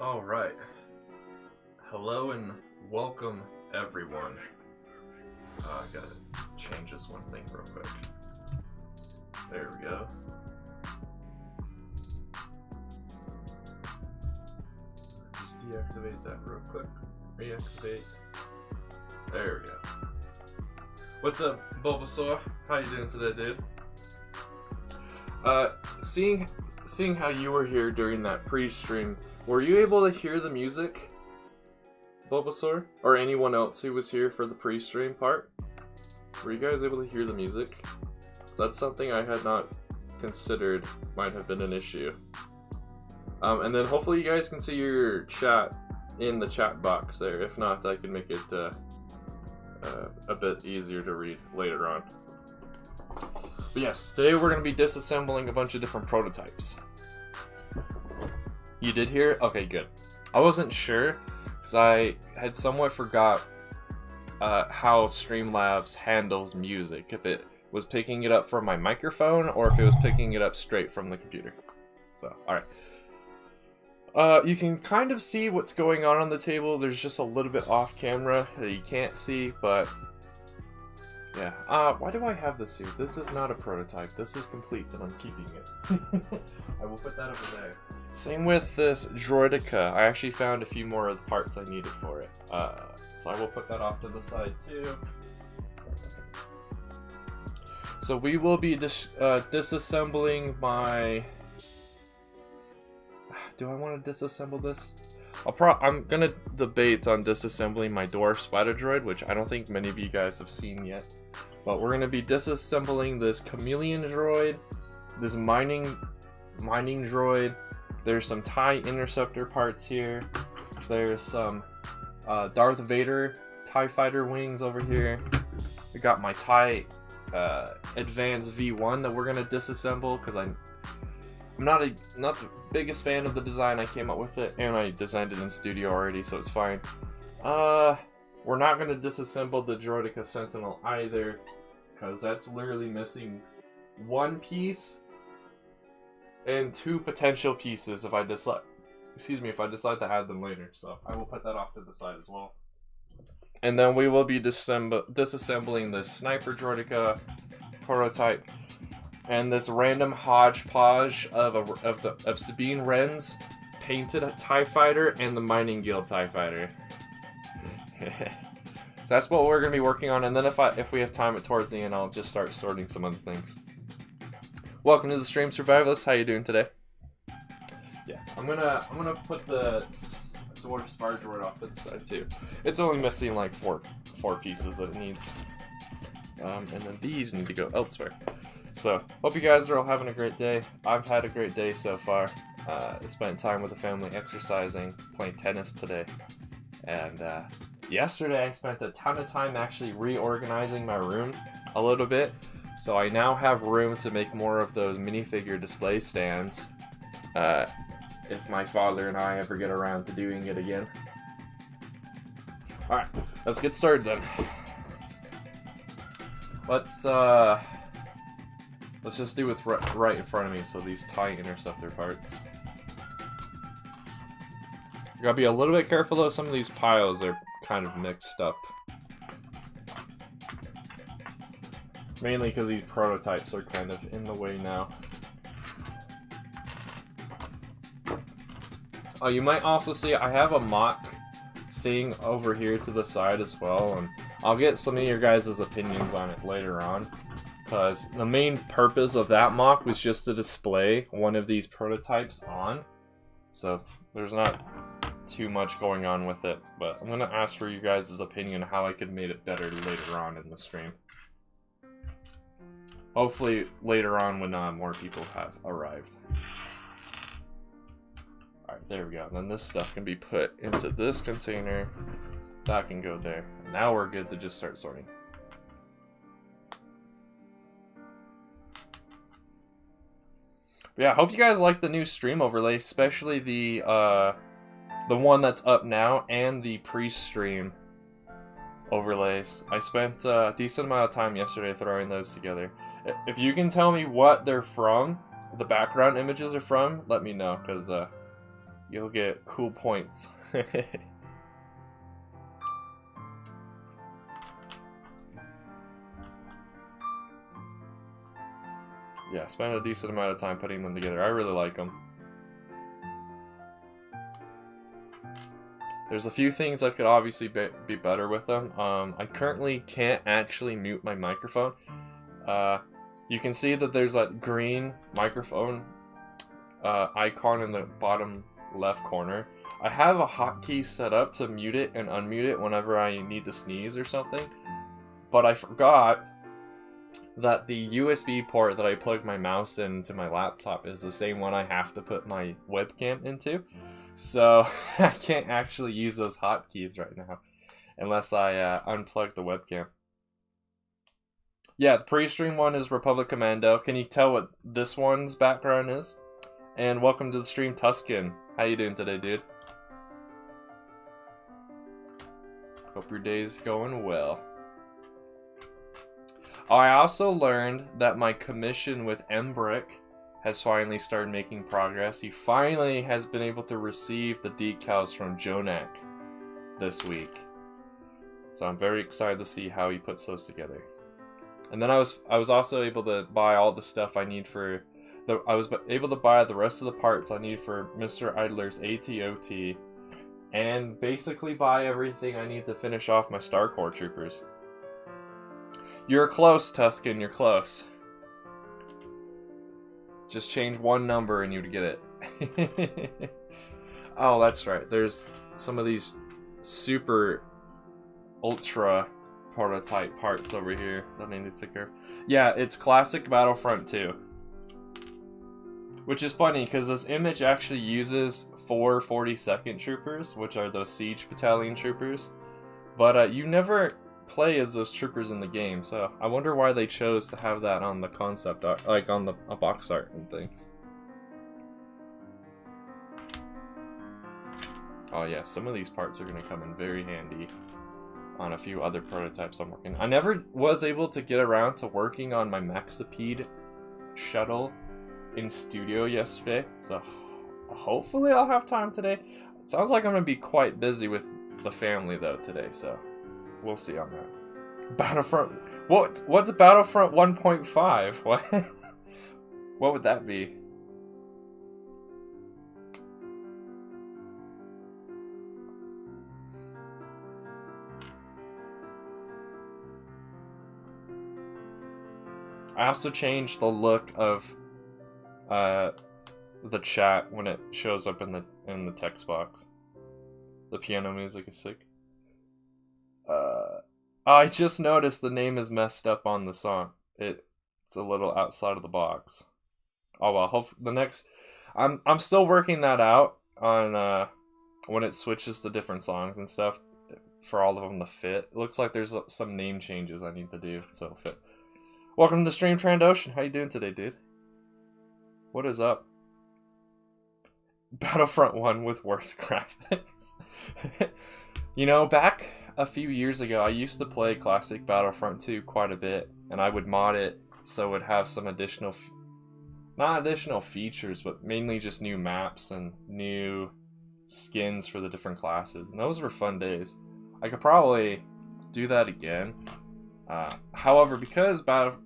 Alright. Hello and welcome everyone. I gotta change this one thing real quick. There we go. Just deactivate that real quick. Reactivate. There we go. What's up, Bulbasaur? How you doing today, dude? Seeing how you were here during that pre-stream, were you able to hear the music, Bulbasaur? Or anyone else who was here for the pre-stream part? Were you guys able to hear the music? That's something I had not considered might have been an issue. And then hopefully you guys can see your chat in the chat box there. If not, I can make it a bit easier to read later on. But yes, today we're going to be disassembling a bunch of different prototypes. You did hear it? Okay, good. I wasn't sure, because I had somewhat forgot how Streamlabs handles music. If it was picking it up from my microphone, or if it was picking it up straight from the computer. So, alright. You can kind of see what's going on the table. There's just a little bit off camera that you can't see, but yeah. Why do I have this here? This is not a prototype. This is complete, and I'm keeping it. I will put that over there. Same with this Droidica. I actually found a few more of the parts I needed for it. So I will put that off to the side too. So we will be disassembling my... Do I want to disassemble this? I'm gonna debate on disassembling my dwarf spider droid, which I don't think many of you guys have seen yet. But we're gonna be disassembling this chameleon droid, this mining droid. There's some TIE interceptor parts here. There's some Darth Vader TIE fighter wings over here. I got my TIE Advanced V1 that we're gonna disassemble because I'm not the biggest fan of the design. I came up with it, and I designed it in studio already, so it's fine. We're not going to disassemble the Droidica Sentinel either, because that's literally missing one piece and two potential pieces if I decide, to add them later. So I will put that off to the side as well. And then we will be disassembling the Sniper Droidica prototype. And this random hodgepodge of Sabine Wren's painted TIE Fighter and the Mining Guild TIE Fighter. So that's what we're gonna be working on, and then if we have time towards the end, I'll just start sorting some other things. Welcome to the stream, Survivalist. How you doing today? Yeah, I'm gonna put the Dwarf Spar Droid off to the side too. It's only missing like four pieces that it needs, and then these need to go elsewhere. So, hope you guys are all having a great day. I've had a great day so far. Spent time with the family exercising, playing tennis today. And yesterday I spent a ton of time actually reorganizing my room a little bit. So I now have room to make more of those minifigure display stands. If my father and I ever get around to doing it again. Alright, let's get started then. Let's just do what's right in front of me, so these TIE interceptor parts. You gotta be a little bit careful though, some of these piles are kind of mixed up. Mainly because these prototypes are kind of in the way now. Oh, you might also see I have a mock thing over here to the side as well, and I'll get some of your guys' opinions on it later on. Because the main purpose of that mock was just to display one of these prototypes on. So there's not too much going on with it. But I'm going to ask for you guys' opinion on how I could make it better later on in the stream. Hopefully later on when more people have arrived. Alright, there we go. And then this stuff can be put into this container. That can go there. And now we're good to just start sorting. Yeah, I hope you guys like the new stream overlay, especially the one that's up now and the pre-stream overlays. I spent a decent amount of time yesterday throwing those together. If you can tell me what they're from, the background images are from, let me know, because you'll get cool points. Yeah, spend a decent amount of time putting them together. I really like them. There's a few things that could obviously be better with them. I currently can't actually mute my microphone. You can see that there's that green microphone icon in the bottom left corner. I have a hotkey set up to mute it and unmute it whenever I need to sneeze or something, but I forgot that the USB port that I plug my mouse into my laptop is the same one I have to put my webcam into. So I can't actually use those hotkeys right now unless I unplug the webcam. Yeah, the pre-stream one is Republic Commando. Can you tell what this one's background is? And welcome to the stream, Tuscan. How you doing today, dude? Hope your day's going well. I also learned that my commission with Embrick has finally started making progress. He finally has been able to receive the decals from Jonak this week. So I'm very excited to see how he puts those together. And then I was also able to buy all the stuff I need for I was able to buy the rest of the parts I need for Mr. Idler's ATOT, and basically buy everything I need to finish off my Star Corps troopers. You're close, Tuscan, you're close. Just change one number and you'd get it. Oh, that's right. There's some of these super ultra prototype parts over here that I need to take care of. Yeah, it's classic Battlefront 2. Which is funny, because this image actually uses 4 42nd troopers, which are those siege battalion troopers. But you never play as those troopers in the game, so I wonder why they chose to have that on the concept art, like on the box art and things. Oh yeah, some of these parts are going to come in very handy on a few other prototypes I'm working on. I never was able to get around to working on my Maxipede shuttle in studio yesterday, so hopefully I'll have time today. It sounds like I'm going to be quite busy with the family though today, so we'll see on that. Battlefront... What's Battlefront 1.5? What? What would that be? I also changed the look of the chat when it shows up in the text box. The piano music is sick. I just noticed the name is messed up on the song. It's a little outside of the box. Oh well, the next... I'm still working that out on when it switches to different songs and stuff for all of them to fit. It looks like there's some name changes I need to do so it'll fit. Welcome to the stream, Trandocean. How you doing today, dude? What is up? Battlefront 1 with worse graphics. You know, back a few years ago, I used to play classic Battlefront 2 quite a bit, and I would mod it so it would have some additional, not additional features, but mainly just new maps and new skins for the different classes, and those were fun days. I could probably do that again. However, because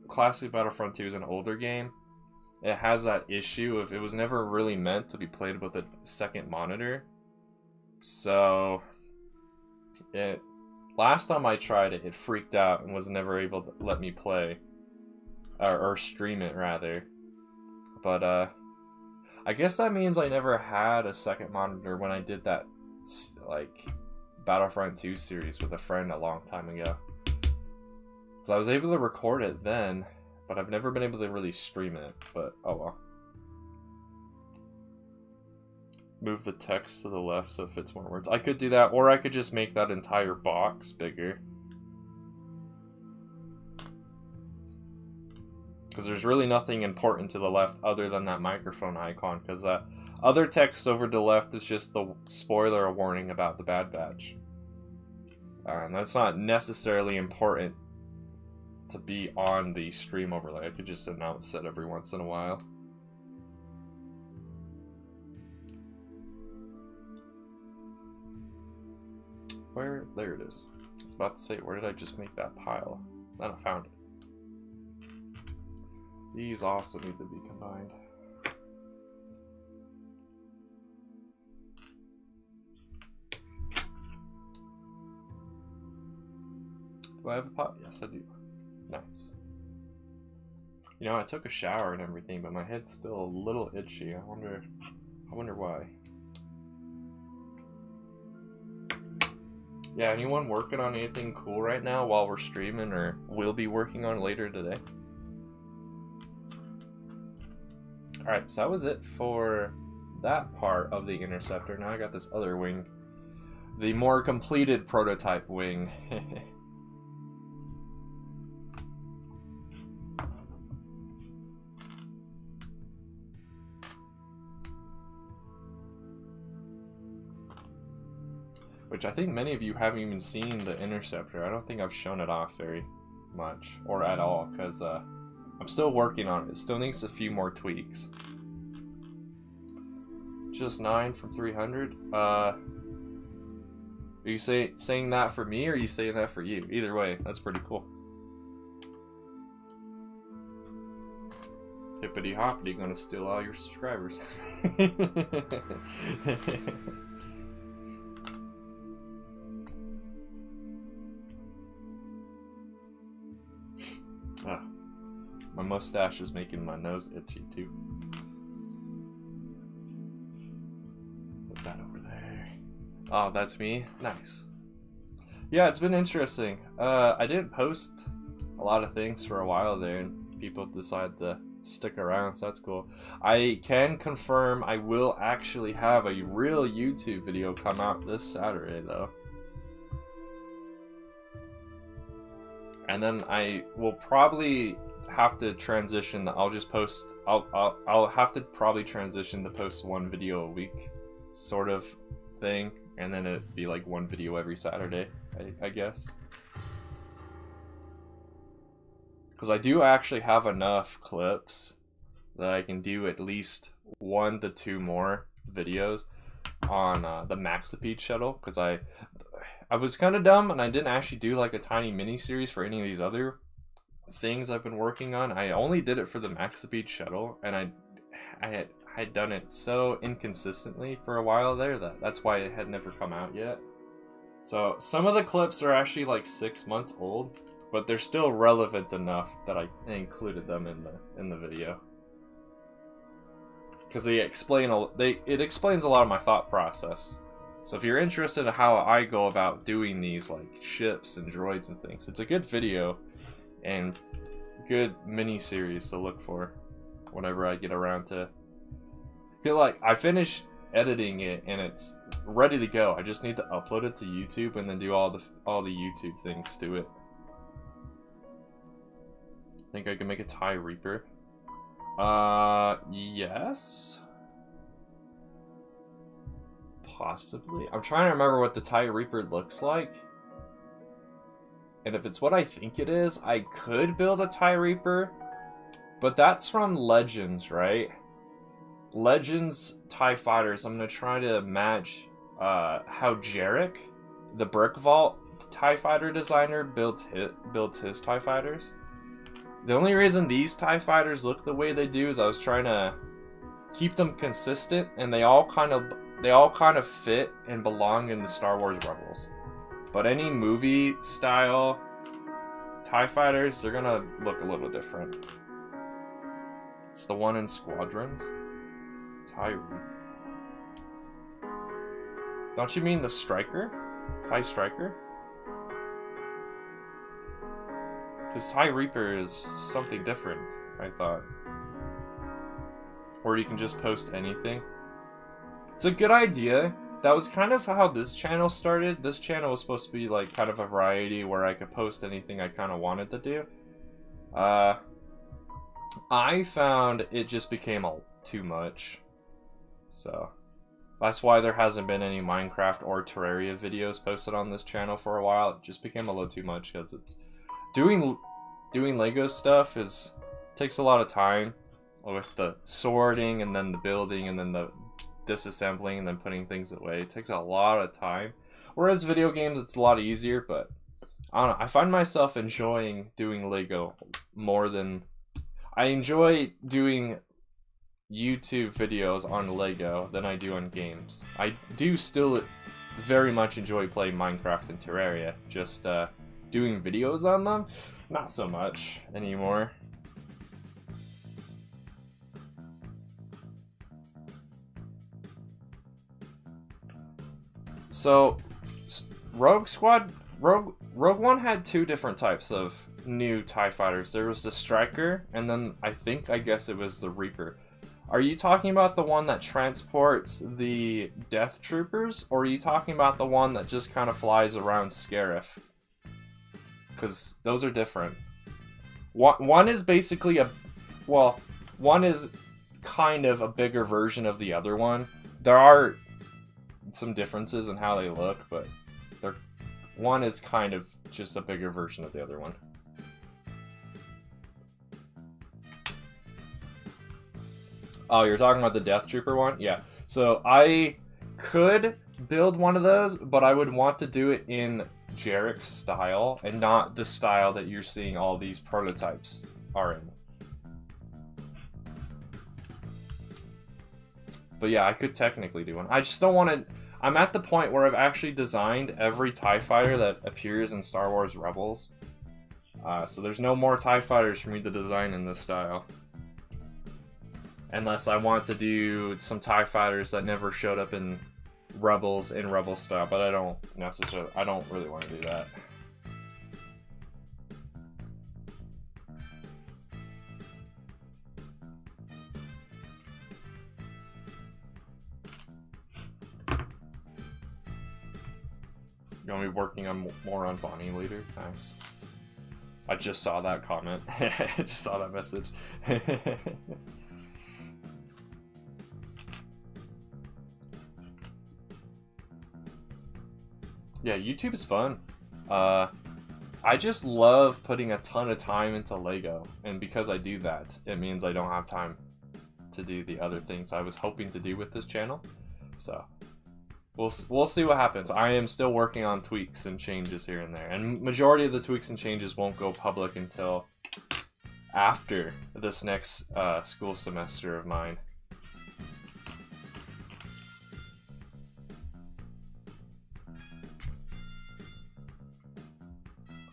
classic Battlefront 2 is an older game, it has that issue of it was never really meant to be played with a second monitor. So, last time I tried it, it freaked out and was never able to let me play. Or stream it, rather. But, I guess that means I never had a second monitor when I did that, like, Battlefront 2 series with a friend a long time ago. So I was able to record it then, but I've never been able to really stream it, but oh well. Move the text to the left so it fits more words. I could do that, or I could just make that entire box bigger. Because there's really nothing important to the left other than that microphone icon, because that other text over to the left is just the spoiler warning about the Bad Batch. And that's not necessarily important to be on the stream overlay. I could just announce it every once in a while. Where? There it is. I was about to say, where did I just make that pile? Then I found it. These also need to be combined. Do I have a pot? Yes, I do. Nice. You know, I took a shower and everything, but my head's still a little itchy. I wonder why. Yeah, anyone working on anything cool right now while we're streaming or will be working on later today? Alright, so that was it for that part of the interceptor. Now I got this other wing. The more completed prototype wing. Which I think many of you haven't even seen the interceptor. I don't think I've shown it off very much, or at all, because I'm still working on it. It still needs a few more tweaks. Just 9 from 300. Are you saying that for me, or are you saying that for you? Either way, that's pretty cool. Hippity hoppity, gonna steal all your subscribers. My mustache is making my nose itchy too. Put that over there. Oh, that's me? Nice. Yeah, it's been interesting. I didn't post a lot of things for a while there, and people decided to stick around, so that's cool. I can confirm I will actually have a real YouTube video come out this Saturday, though. And then I will probably have to transition. I'll have to probably transition to post one video a week, sort of thing, and then it'd be like one video every Saturday, I guess. Because I do actually have enough clips that I can do at least 1 to 2 more videos on the Maxipede shuttle, because I was kind of dumb and I didn't actually do like a tiny mini series for any of these other things I've been working on. I only did it for the Maxipede shuttle, and I had done it so inconsistently for a while there that's why it had never come out yet. So some of the clips are actually like 6 months old, but they're still relevant enough that I included them in the video, because it explains a lot of my thought process. So if you're interested in how I go about doing these like ships and droids and things, it's a good video and good mini series to look for whenever I get around to. Feel like I finished editing it and it's ready to go. I just need to upload it to YouTube and then do all the YouTube things to it. Think I can make a TIE Reaper? Yes. Possibly. I'm trying to remember what the TIE Reaper looks like. And if it's what I think it is, I could build a TIE Reaper. But that's from Legends, right? Legends TIE Fighters. I'm going to try to match how Jarek, the Brick Vault TIE Fighter designer, builds his TIE Fighters. The only reason these TIE Fighters look the way they do is I was trying to keep them consistent, and they all kind of fit and belong in the Star Wars Rebels. But any movie style TIE Fighters, they're gonna look a little different. It's the one in Squadrons. TIE Reaper. Don't you mean the Striker? TIE Striker? Because TIE Reaper is something different, I thought. Or you can just post anything. It's a good idea. That was kind of how this channel started. This channel was supposed to be like kind of a variety where I could post anything I kind of wanted to do. I found it just became too much. So that's why there hasn't been any Minecraft or Terraria videos posted on this channel for a while. It just became a little too much because it's doing Lego stuff takes a lot of time with the sorting and then the building and then the disassembling and then putting things away. It takes a lot of time. Whereas video games, it's a lot easier, but I don't know. I find myself enjoying doing Lego more than I enjoy doing YouTube videos on Lego than I do on games. I do still very much enjoy playing Minecraft and Terraria. Just doing videos on them, not so much anymore. So, Rogue One had two different types of new TIE fighters. There was the Striker, and then I guess it was the Reaper. Are you talking about the one that transports the Death Troopers, or are you talking about the one that just kind of flies around Scarif? Because those are different. One is basically one is kind of a bigger version of the other one. There are some differences in how they look, but one is kind of just a bigger version of the other one. Oh, you're talking about the Death Trooper one? Yeah. So I could build one of those, but I would want to do it in Jarek's style and not the style that you're seeing all these prototypes are in. But yeah, I could technically do one. I just don't want to... I'm at the point where I've actually designed every TIE fighter that appears in Star Wars Rebels. So there's no more TIE fighters for me to design in this style. Unless I want to do some TIE fighters that never showed up in Rebels in Rebel style, but I don't really want to do that. You want me working on more on Bonnie later? Nice. I just saw that comment. I just saw that message. Yeah, YouTube is fun. I just love putting a ton of time into Lego, and because I do that, it means I don't have time to do the other things I was hoping to do with this channel. So we'll see what happens. I am still working on tweaks and changes here and there, and majority of the tweaks and changes won't go public until after this next school semester of mine.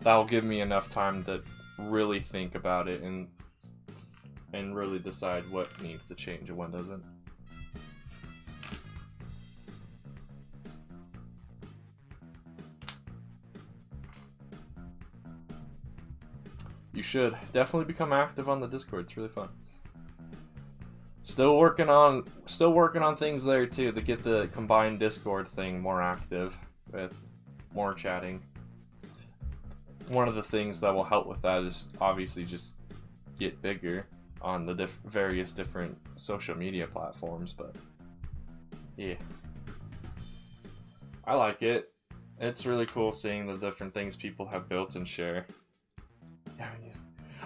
That'll give me enough time to really think about it and really decide what needs to change and what doesn't. You should definitely become active on the Discord. It's really fun. Still working on things there too to get the combined Discord thing more active with more chatting. One of the things that will help with that is obviously just get bigger on the various different social media platforms, but yeah, I like it. It's really cool seeing the different things people have built and share.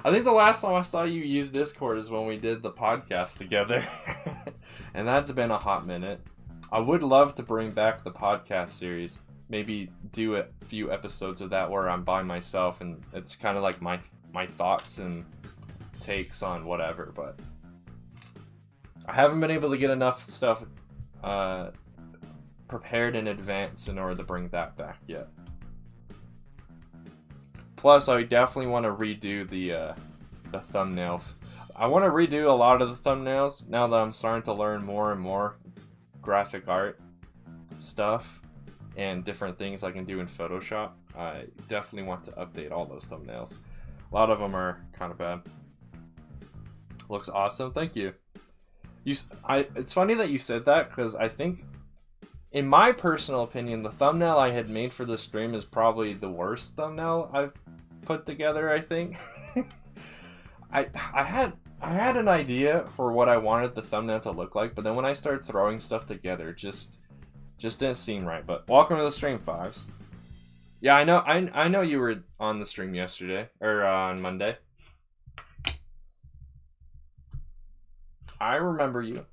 I think the last time I saw you use Discord is when we did the podcast together, and that's been a hot minute. I would love to bring back the podcast series. Maybe do a few episodes of that where I'm by myself and it's kind of like my thoughts and takes on whatever, but I haven't been able to get enough stuff prepared in advance in order to bring that back yet. Plus, I definitely want to redo the thumbnail. I want to redo a lot of the thumbnails now that I'm starting to learn more and more graphic art stuff and different things I can do in Photoshop. I definitely want to update all those thumbnails. A lot of them are kind of bad. Looks awesome. Thank you. It's funny that you said that because I think, in my personal opinion, the thumbnail I had made for the stream is probably the worst thumbnail I've put together, I think. I had an idea for what I wanted the thumbnail to look like, but then when I started throwing stuff together, just didn't seem right. But welcome to the stream, Fives. Yeah, I know you were on the stream yesterday or on Monday. I remember you.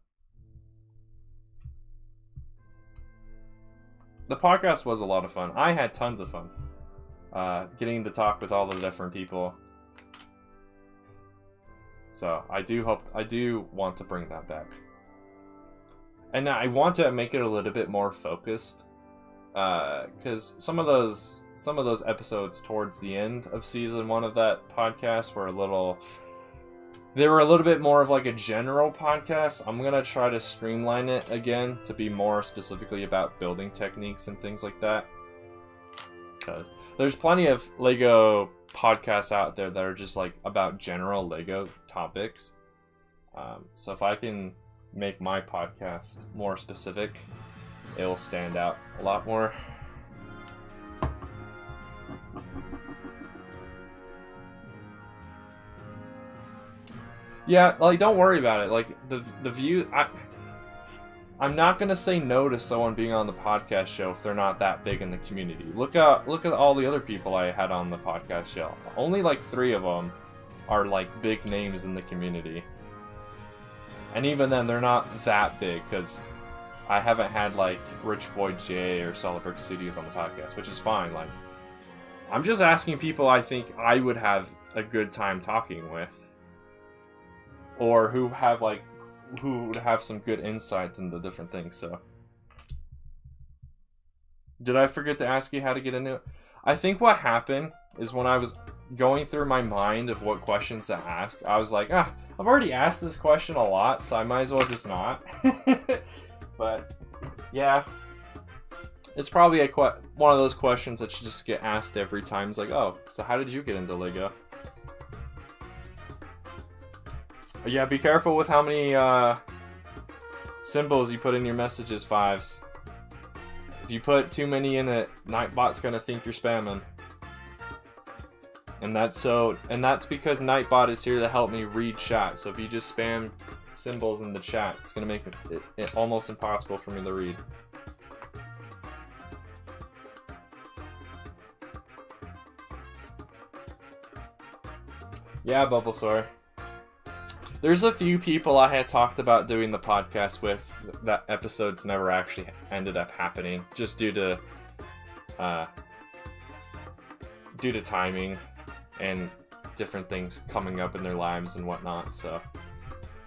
the podcast was a lot of fun. I had tons of fun getting to talk with all the different people. So I do want to bring that back. And I want to make it a little bit more focused, because some of those episodes towards the end of season 1 of that podcast were a little bit more of like a general podcast. I'm gonna try to streamline it again to be more specifically about building techniques and things like that, because there's plenty of Lego podcasts out there that are just like about general Lego topics. So if I can make my podcast more specific, it will stand out a lot more. Yeah, like, don't worry about it. Like, the view... I'm not gonna say no to someone being on the podcast show if they're not that big in the community. Look at all the other people I had on the podcast show. Only like 3 of them are like big names in the community. And even then, they're not that big, because I haven't had like Rich Boy J or Solidbrick Studios on the podcast, which is fine. Like, I'm just asking people I think I would have a good time talking with, or who would have some good insight into different things. So, did I forget to ask you how to get into it? I think what happened is when I was going through my mind of what questions to ask, I was like, I've already asked this question a lot, so I might as well just not. But yeah, it's probably one of those questions that you just get asked every time. It's like, oh, so how did you get into Lego? Yeah, be careful with how many symbols you put in your messages, Fives. If you put too many in it, Nightbot's gonna think you're spamming. And that's because Nightbot is here to help me read chat. So if you just spam symbols in the chat, it's gonna make it almost impossible for me to read. Yeah, Bulbasaur. There's a few people I had talked about doing the podcast with that episodes never actually ended up happening, just due to timing and different things coming up in their lives and whatnot. So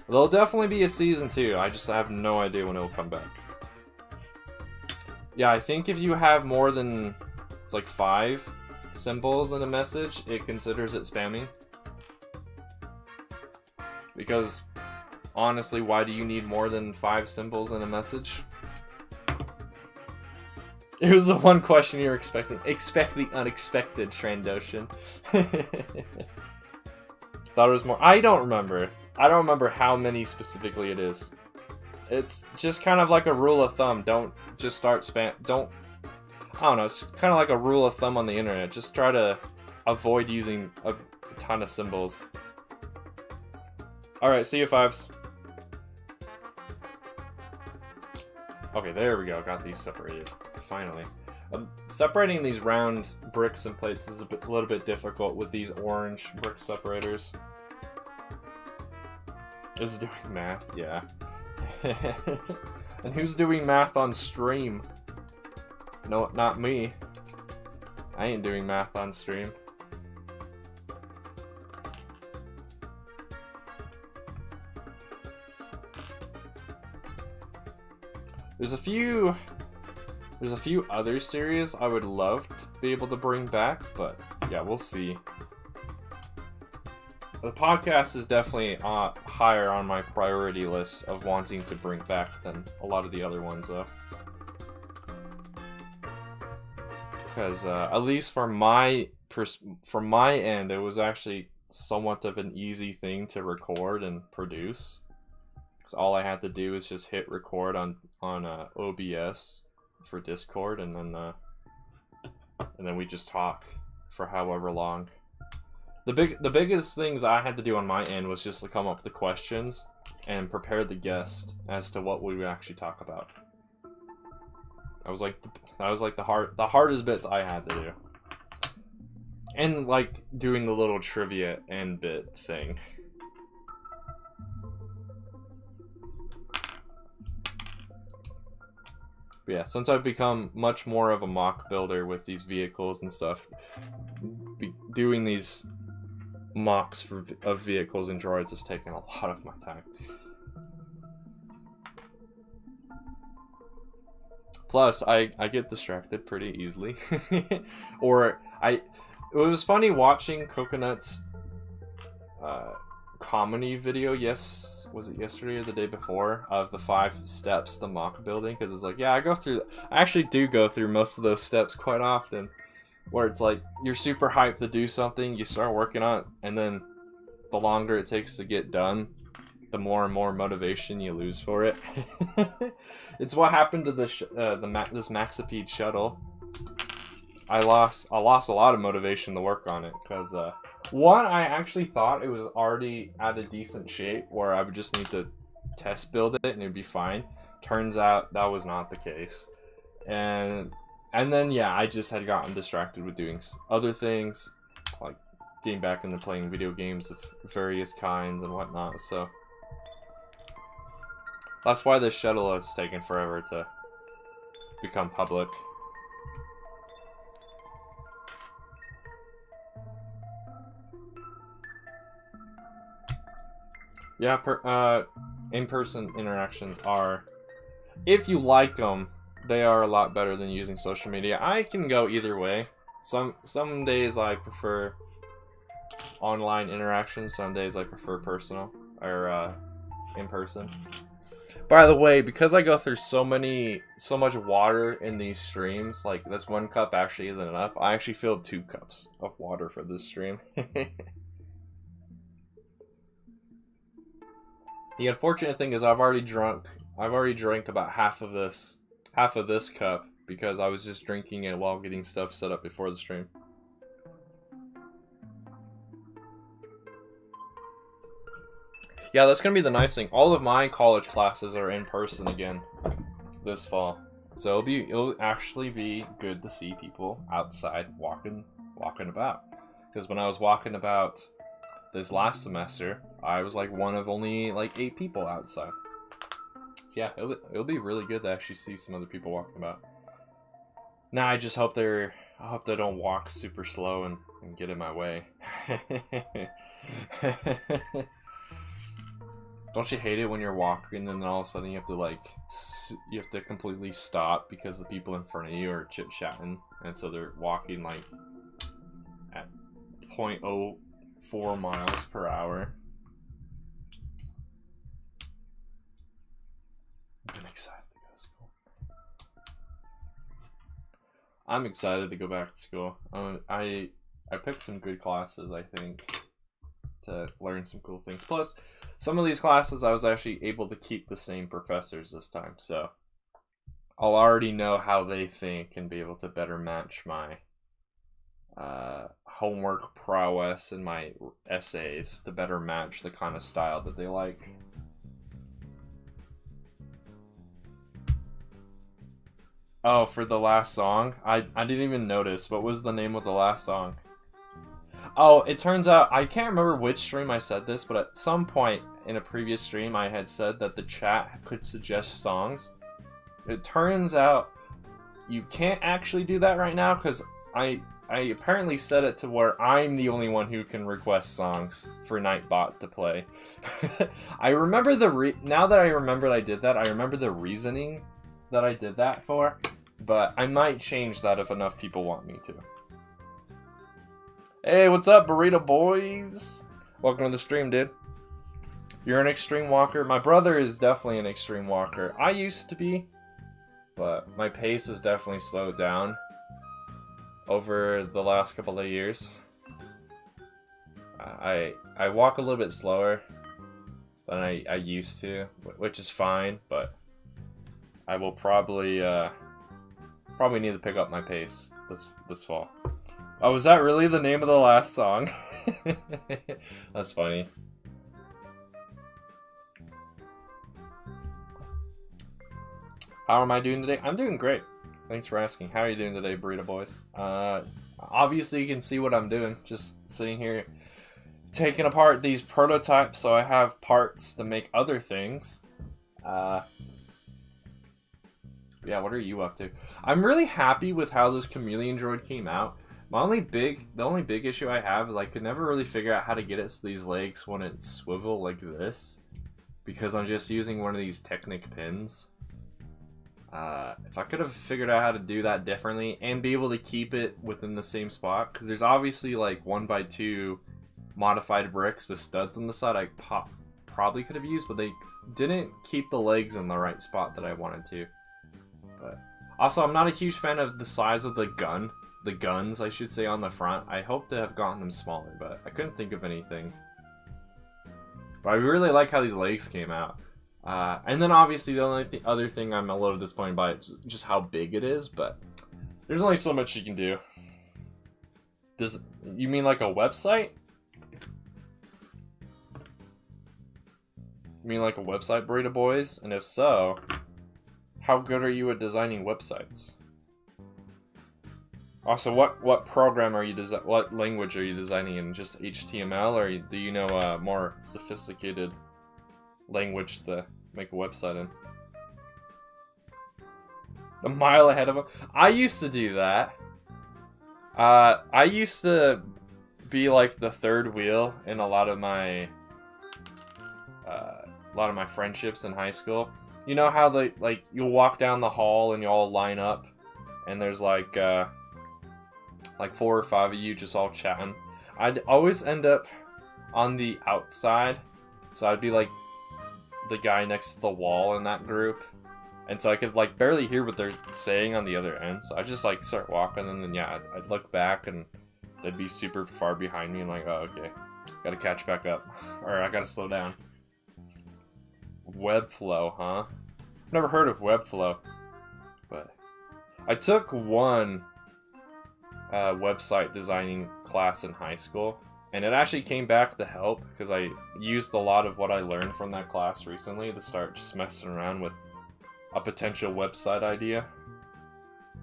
there'll definitely be a season 2. I just have no idea when it will come back. Yeah, I think if you have more than like 5 symbols in a message, it considers it spamming. Because, honestly, why do you need more than 5 symbols in a message? It was the one question you were expecting. Expect the unexpected, Trandoshan. Thought it was more. I don't remember. I don't remember how many specifically it is. It's just kind of like a rule of thumb. Don't just start spam. I don't know. It's kind of like a rule of thumb on the internet. Just try to avoid using a ton of symbols. Alright, see you, Fives. Okay, there we go. Got these separated. Finally. Separating these round bricks and plates is a little bit difficult with these orange brick separators. This is doing math, yeah. And who's doing math on stream? No, not me. I ain't doing math on stream. There's a few other series I would love to be able to bring back, but yeah, we'll see. The podcast is definitely higher on my priority list of wanting to bring back than a lot of the other ones, though. Because at least from my end, it was actually somewhat of an easy thing to record and produce. Because all I had to do is just hit record on OBS for Discord, and then we just talk for however long. The biggest things I had to do on my end was just to come up with the questions and prepare the guest as to what we would actually talk about. That was like the hardest bits I had to do, and like doing the little trivia end bit thing. But yeah, since I've become much more of a mock builder with these vehicles and stuff, doing these mocks of vehicles and droids has taken a lot of my time. Plus, I get distracted pretty easily. It was funny watching Coconut's comedy video, was it yesterday or the day before, of the 5 steps, the mock building, because it's like, yeah, I actually do go through most of those steps quite often, where it's like, you're super hyped to do something, you start working on it, and then the longer it takes to get done, the more and more motivation you lose for it. It's what happened to this Maxipede shuttle. I lost a lot of motivation to work on it, because one, I actually thought it was already at a decent shape where I would just need to test build it and it'd be fine. Turns out that was not the case. And then yeah, I just had gotten distracted with doing other things, like getting back into playing video games of various kinds and whatnot, so that's why this shuttle has taken forever to become public. Yeah, in-person interactions are, if you like them, they are a lot better than using social media. I can go either way. Some days I prefer online interactions, some days I prefer personal, or in-person. By the way, because I go through so much water in these streams, like this 1 cup actually isn't enough. I actually filled 2 cups of water for this stream. The unfortunate thing is I've already drank about half of this cup, because I was just drinking it while getting stuff set up before the stream. Yeah, that's gonna be the nice thing. All of my college classes are in person again this fall, so it'll actually be good to see people outside walking about. Because when I was walking about this last semester, I was like one of only like 8 people outside. So yeah, it'll be really good to actually see some other people walking about. Now I just hope I hope they don't walk super slow and get in my way. Don't you hate it when you're walking and then all of a sudden you have to completely stop because the people in front of you are chit-chatting, and so they're walking like at 0.04 miles per hour. I'm excited to go to school. I'm excited to go back to school. I picked some good classes, I think, to learn some cool things. Plus, some of these classes I was actually able to keep the same professors this time, so I'll already know how they think and be able to better match my homework prowess and my essays to better match the kind of style that they like. Oh, for the last song? I didn't even notice. What was the name of the last song? Oh, it turns out, I can't remember which stream I said this, but at some point in a previous stream I had said that the chat could suggest songs. It turns out you can't actually do that right now, because I apparently set it to where I'm the only one who can request songs for Nightbot to play. I remember now that I remember I did that, I remember the reasoning that I did that for, but I might change that if enough people want me to. Hey, what's up, Burrito Boys? Welcome to the stream, dude. You're an extreme walker? My brother is definitely an extreme walker. I used to be, but my pace has definitely slowed down over the last couple of years. I walk a little bit slower than I used to, which is fine, but I will probably need to pick up my pace this fall. Oh, was that really the name of the last song? That's funny. How am I doing today? I'm doing great. Thanks for asking. How are you doing today, Burrito Boys? Obviously you can see what I'm doing. Just sitting here taking apart these prototypes so I have parts to make other things. Yeah, what are you up to? I'm really happy with how this chameleon droid came out. The only big issue I have is I could never really figure out how to get it to these legs when it swivel like this, because I'm just using one of these Technic pins. If I could have figured out how to do that differently and be able to keep it within the same spot, because there's obviously like 1x2 modified bricks with studs on the side I probably could have used, but they didn't keep the legs in the right spot that I wanted to. But also, I'm not a huge fan of the size of the guns, I should say, on the front. I hope to have gotten them smaller, but I couldn't think of anything. But I really like how these legs came out. And then obviously the only other thing I'm a little disappointed by is just how big it is, but there's only so much you can do. You mean like a website? You mean like a website, Burrito Boys? And if so, how good are you at designing websites? Also, what program are you what language are you designing in? Just HTML, or do you know a more sophisticated language to make a website in? A mile ahead of them. I used to do that. I used to be like the third wheel in a lot of my friendships in high school. You know how you'll walk down the hall and you all line up, and there's like 4 or 5 of you just all chatting. I'd always end up on the outside, so I'd be like the guy next to the wall in that group, and so I could like barely hear what they're saying on the other end. So I just like start walking, and then yeah, I'd look back and they'd be super far behind me, and like, oh okay, gotta catch back up, or I gotta slow down. Webflow, huh? Never heard of Webflow, but I took one website designing class in high school, and it actually came back to help because I used a lot of what I learned from that class recently to start just messing around with a potential website idea,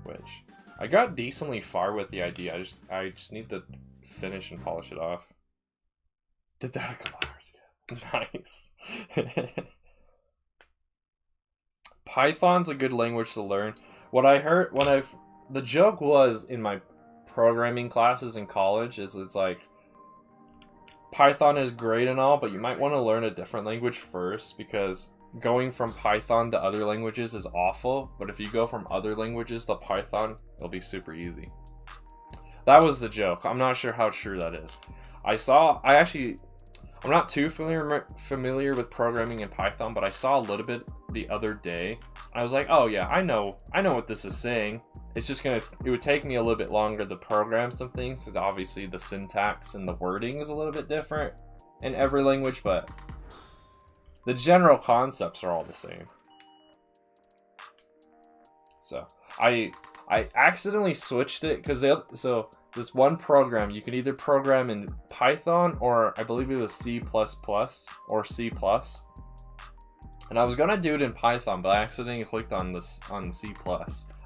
which I got decently far with the idea. I just need to finish and polish it off. Did that a couple hours ago. Nice. Python's a good language to learn. What I heard the joke was in my programming classes in college is it's like Python is great and all, but you might want to learn a different language first, because going from Python to other languages is awful, but if you go from other languages to Python, it'll be super easy. That was the joke. I'm not sure how true that is. I'm not too familiar with programming in Python, but I saw a little bit the other day. I was like, oh yeah, I know what this is saying. It's just it would take me a little bit longer to program some things, because obviously the syntax and the wording is a little bit different in every language, but the general concepts are all the same. So I accidentally switched it because this one program, you can either program in Python or I believe it was C++ or C+. And I was gonna do it in Python, but I accidentally clicked on C+.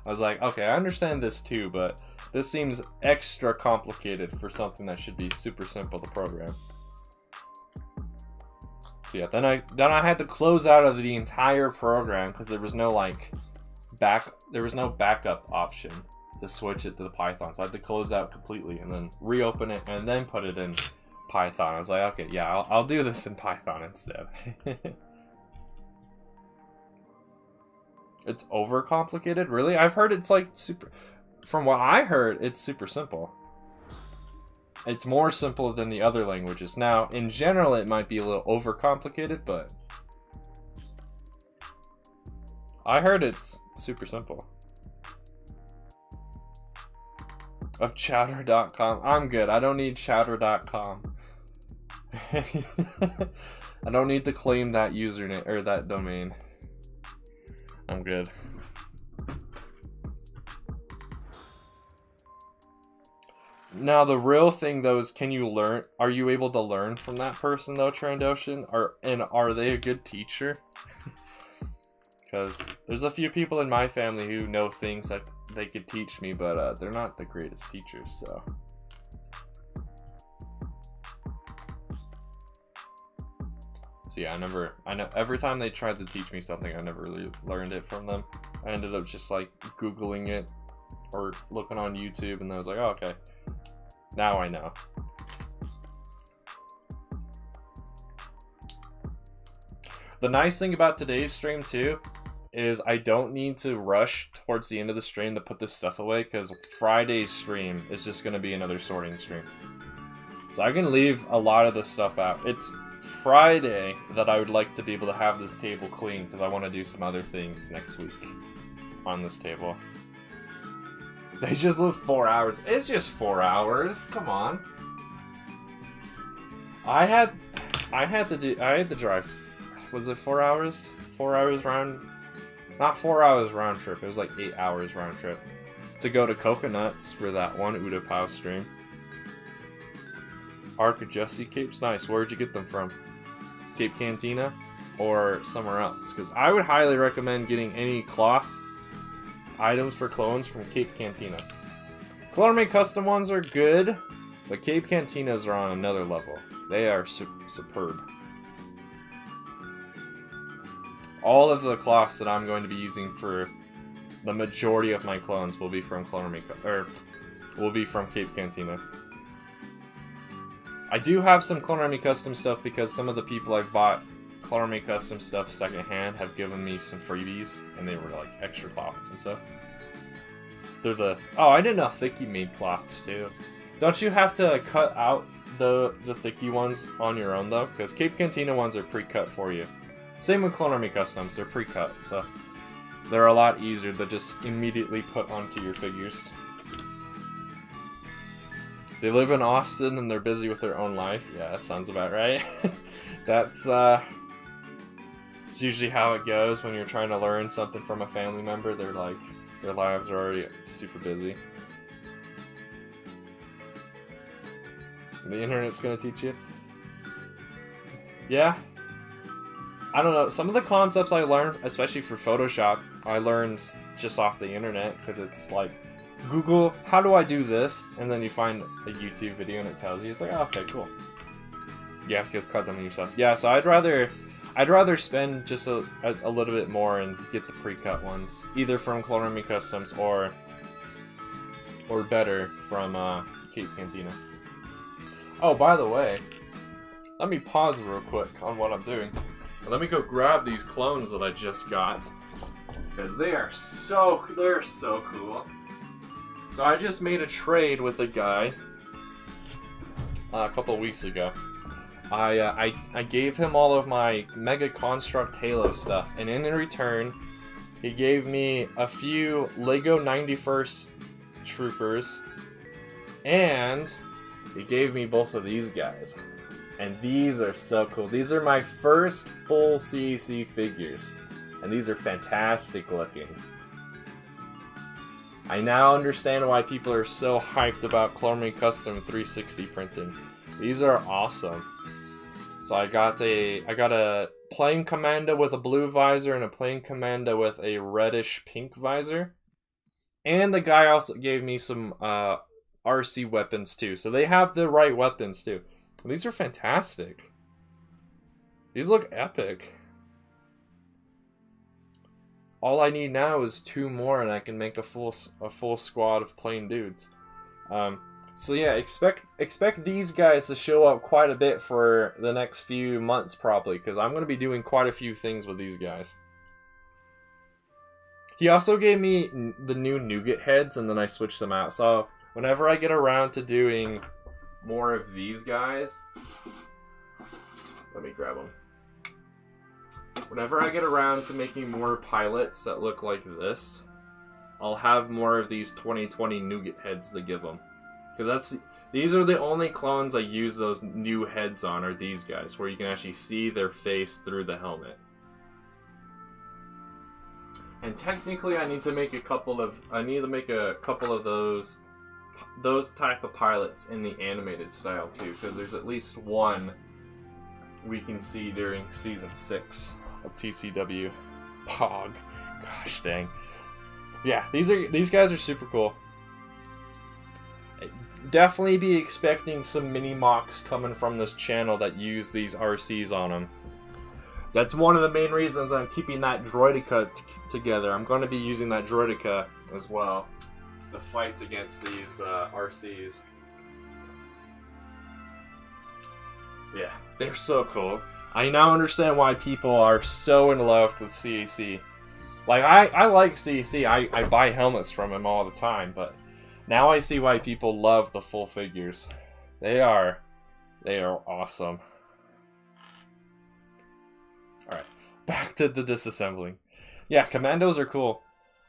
I was like, okay, I understand this too, but this seems extra complicated for something that should be super simple to program. So yeah, then I had to close out of the entire program because there was no backup option to switch it to the Python. So I had to close out completely and then reopen it and then put it in Python. I was like, okay, yeah, I'll do this in Python instead. It's overcomplicated? Really? I've heard it's like super... From what I heard, it's super simple. It's more simple than the other languages. Now, in general, it might be a little overcomplicated, but I heard it's super simple. Of chatter.com. I'm good. I don't need chatter.com. I don't need to claim that username or that domain. I'm good. Now the real thing though is, are you able to learn from that person though, Trandoshan? And are they a good teacher? Because there's a few people in my family who know things that they could teach me, but they're not the greatest teachers, so. So yeah, I know every time they tried to teach me something, I never really learned it from them. I ended up just like Googling it or looking on YouTube, and I was like, oh, okay, now I know. The nice thing about today's stream too is I don't need to rush towards the end of the stream to put this stuff away, because Friday's stream is just going to be another sorting stream. So I can leave a lot of this stuff out. It's Friday that I would like to be able to have this table clean, because I want to do some other things next week on this table. They just live 4 hours. It's just 4 hours. Come on. I had to drive. Was it 4 hours? 4 hours round? Not 4 hours round trip. It was like 8 hours round trip to go to Coconuts for that one Udapow stream. Arc of Jesse Cape's nice. Where'd you get them from? Cape Cantina or somewhere else? Because I would highly recommend getting any cloth items for clones from Cape Cantina. CloneMade custom ones are good, but Cape Cantinas are on another level. They are superb. All of the cloths that I'm going to be using for the majority of my clones will be from will be from Cape Cantina. I do have some CloneArmy custom stuff because some of the people I've bought CloneArmy custom stuff secondhand have given me some freebies, and they were like extra cloths and stuff. They're the I didn't know Thicky made cloths too. Don't you have to cut out the Thicky ones on your own though? Because Cape Cantina ones are pre-cut for you. Same with CloneArmy customs, they're pre-cut, so they're a lot easier to just immediately put onto your figures. They live in Austin and they're busy with their own life. Yeah, that sounds about right. That's it's usually how it goes when you're trying to learn something from a family member. They're like, their lives are already super busy. The internet's gonna teach you. Yeah. I don't know, some of the concepts I learned, especially for Photoshop, I learned just off the internet, because it's like, Google, how do I do this? And then you find a YouTube video and it tells you. It's like, oh, okay, cool. You have to cut them yourself. Yeah, so I'd rather spend just a little bit more and get the pre-cut ones, either from CloneArmy Customs or better from Cape Cantina. Oh, by the way, let me pause real quick on what I'm doing. Let me go grab these clones that I just got, because they're so cool. So I just made a trade with a guy a couple of weeks ago. I gave him all of my Mega Construct Halo stuff, and in return, he gave me a few Lego 91st Troopers, and he gave me both of these guys. And these are so cool. These are my first full CEC figures. And these are fantastic looking. I now understand why people are so hyped about CloneMade Custom 360 printing. These are awesome. So I got a plain Commando with a blue visor and a plain Commando with a reddish pink visor. And the guy also gave me some RC weapons too. So they have the right weapons too. These are fantastic. These look epic. All I need now is 2 more, and I can make a full squad of plain dudes. So yeah, expect these guys to show up quite a bit for the next few months, probably, because I'm going to be doing quite a few things with these guys. He also gave me the new nougat heads, and then I switched them out. So whenever I get around to doing more of these guys, let me grab them. Whenever I get around to making more pilots that look like this, I'll have more of these 2020 nougat heads to give them, because these are the only clones I use those new heads on, are these guys, where you can actually see their face through the helmet. And technically, I need to make a couple of those type of pilots in the animated style too, because there's at least one we can see during season 6 of TCW. Pog. Gosh dang. Yeah, these guys are super cool. Definitely be expecting some mini mocks coming from this channel that use these RCs on them. That's one of the main reasons I'm keeping that Droideka together. I'm going to be using that Droideka as well to fight against these RCs. Yeah, they're so cool. I now understand why people are so in love with CAC. Like, I like CAC. I buy helmets from him all the time, but now I see why people love the full figures. They are awesome. Alright, back to the disassembling. Yeah, commandos are cool.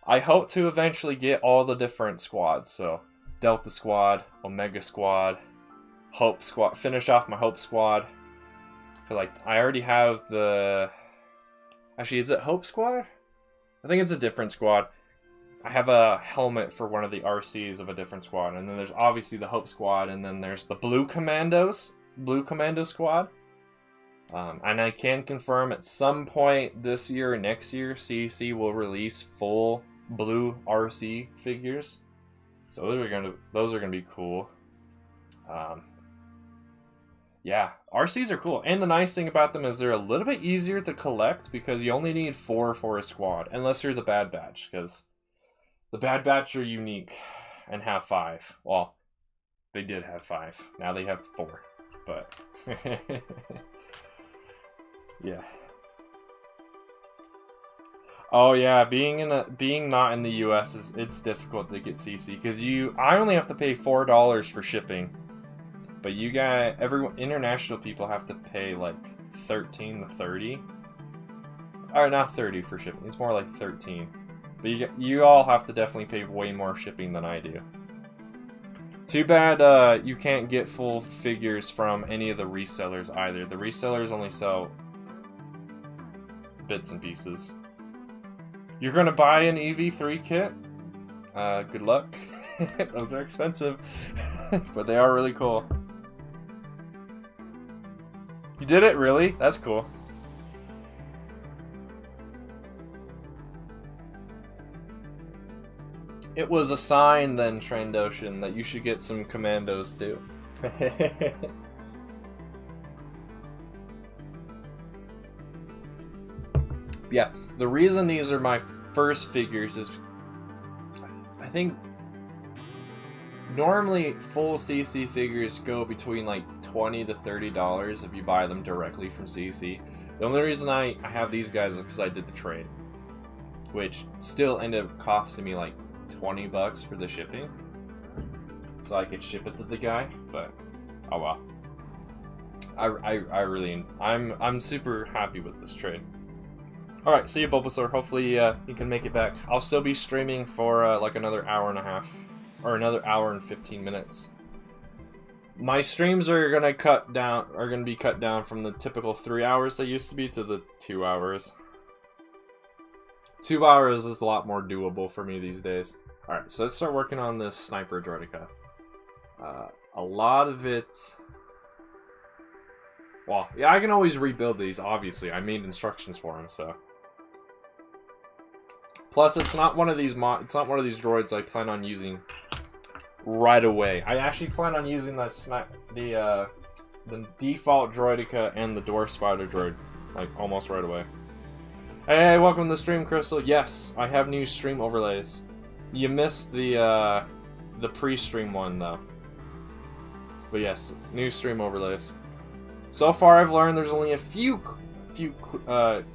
I hope to eventually get all the different squads. So, Delta Squad, Omega Squad, Hope Squad. Finish off my Hope Squad. Cause, like, I already have the... Actually, is it Hope Squad? I think it's a different squad. I have a helmet for one of the RCs of a different squad. And then there's obviously the Hope Squad. And then there's the Blue Commandos. Blue Commando Squad. And I can confirm at some point this year or next year, CAC will release full blue RC figures. So those are gonna be cool. Yeah, RCs are cool. And the nice thing about them is they're a little bit easier to collect because you only need 4 for a squad, unless you're the Bad Batch, because the Bad Batch are unique and have 5. Well, they did have 5. Now they have 4. But yeah. Oh yeah, being not in the US it's difficult to get CC because I only have to pay $4 for shipping. But you guys, international people have to pay like 13 to 30. Or not 30 for shipping. It's more like 13. But you all have to definitely pay way more shipping than I do. Too bad you can't get full figures from any of the resellers either. The resellers only sell bits and pieces. You're gonna buy an EV3 kit? Good luck. Those are expensive. But they are really cool. You did it? Really? That's cool. It was a sign then, Trandoshan, that you should get some commandos too. Yeah, the reason these are my first figures is I think normally full CC figures go between like $20 to $30 if you buy them directly from CC. The only reason I have these guys is because I did the trade, which still ended up costing me like $20 for the shipping, so I could ship it to the guy. But oh well, I'm super happy with this trade. All right, see you, Bulbasaur. Hopefully you can make it back. I'll still be streaming for like another hour and a half, or another hour and 15 minutes. My streams are gonna be cut down from the typical 3 hours they used to be to the 2 hours. 2 hours is a lot more doable for me these days. Alright, so let's start working on this Sniper Droideka. A lot of it... Well, yeah, I can always rebuild these, obviously. I made instructions for them, so... Plus, it's not one of these droids I plan on using right away. I actually plan on using the default Droideka and the Dwarf Spider droid, like, almost right away. Hey, welcome to the stream, Crystal. Yes, I have new stream overlays. You missed the pre-stream one, though. But yes, new stream overlays. So far, I've learned there's only a few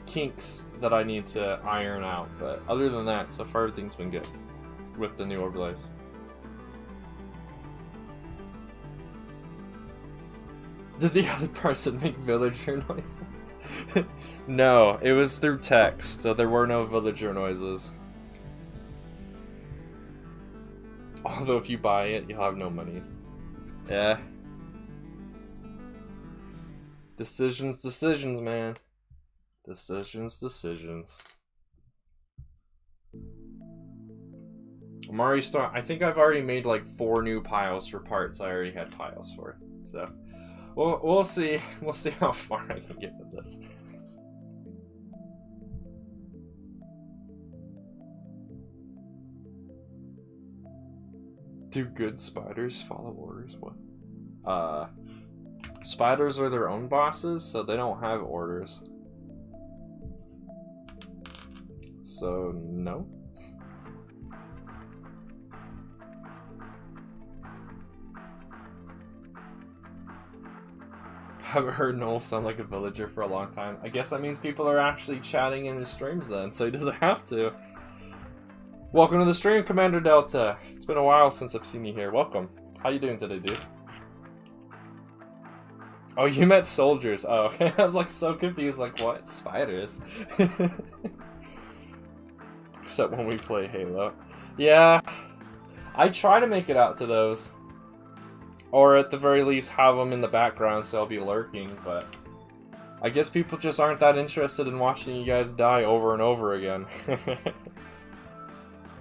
kinks that I need to iron out, but other than that, so far everything's been good with the new overlays. Did the other person make villager noises? No, it was through text, so there were no villager noises. Although if you buy it, you'll have no money. Yeah. Decisions, man. Decisions. Amari Star, I think I've already made like 4 new piles for parts I already had piles for. So, we'll see. We'll see how far I can get with this. Do good spiders follow orders? What? Spiders are their own bosses, so they don't have orders. So, no. Haven't heard Noel sound like a villager for a long time. I guess that means people are actually chatting in his streams then, so he doesn't have to. Welcome to the stream, Commander Delta. It's been a while since I've seen you here. Welcome. How you doing today, dude? Oh, you met soldiers. Oh, okay. I was like so confused. Like, what? Spiders? Except when we play Halo. Yeah. I try to make it out to those. Or at the very least have them in the background so I'll be lurking, but I guess people just aren't that interested in watching you guys die over and over again.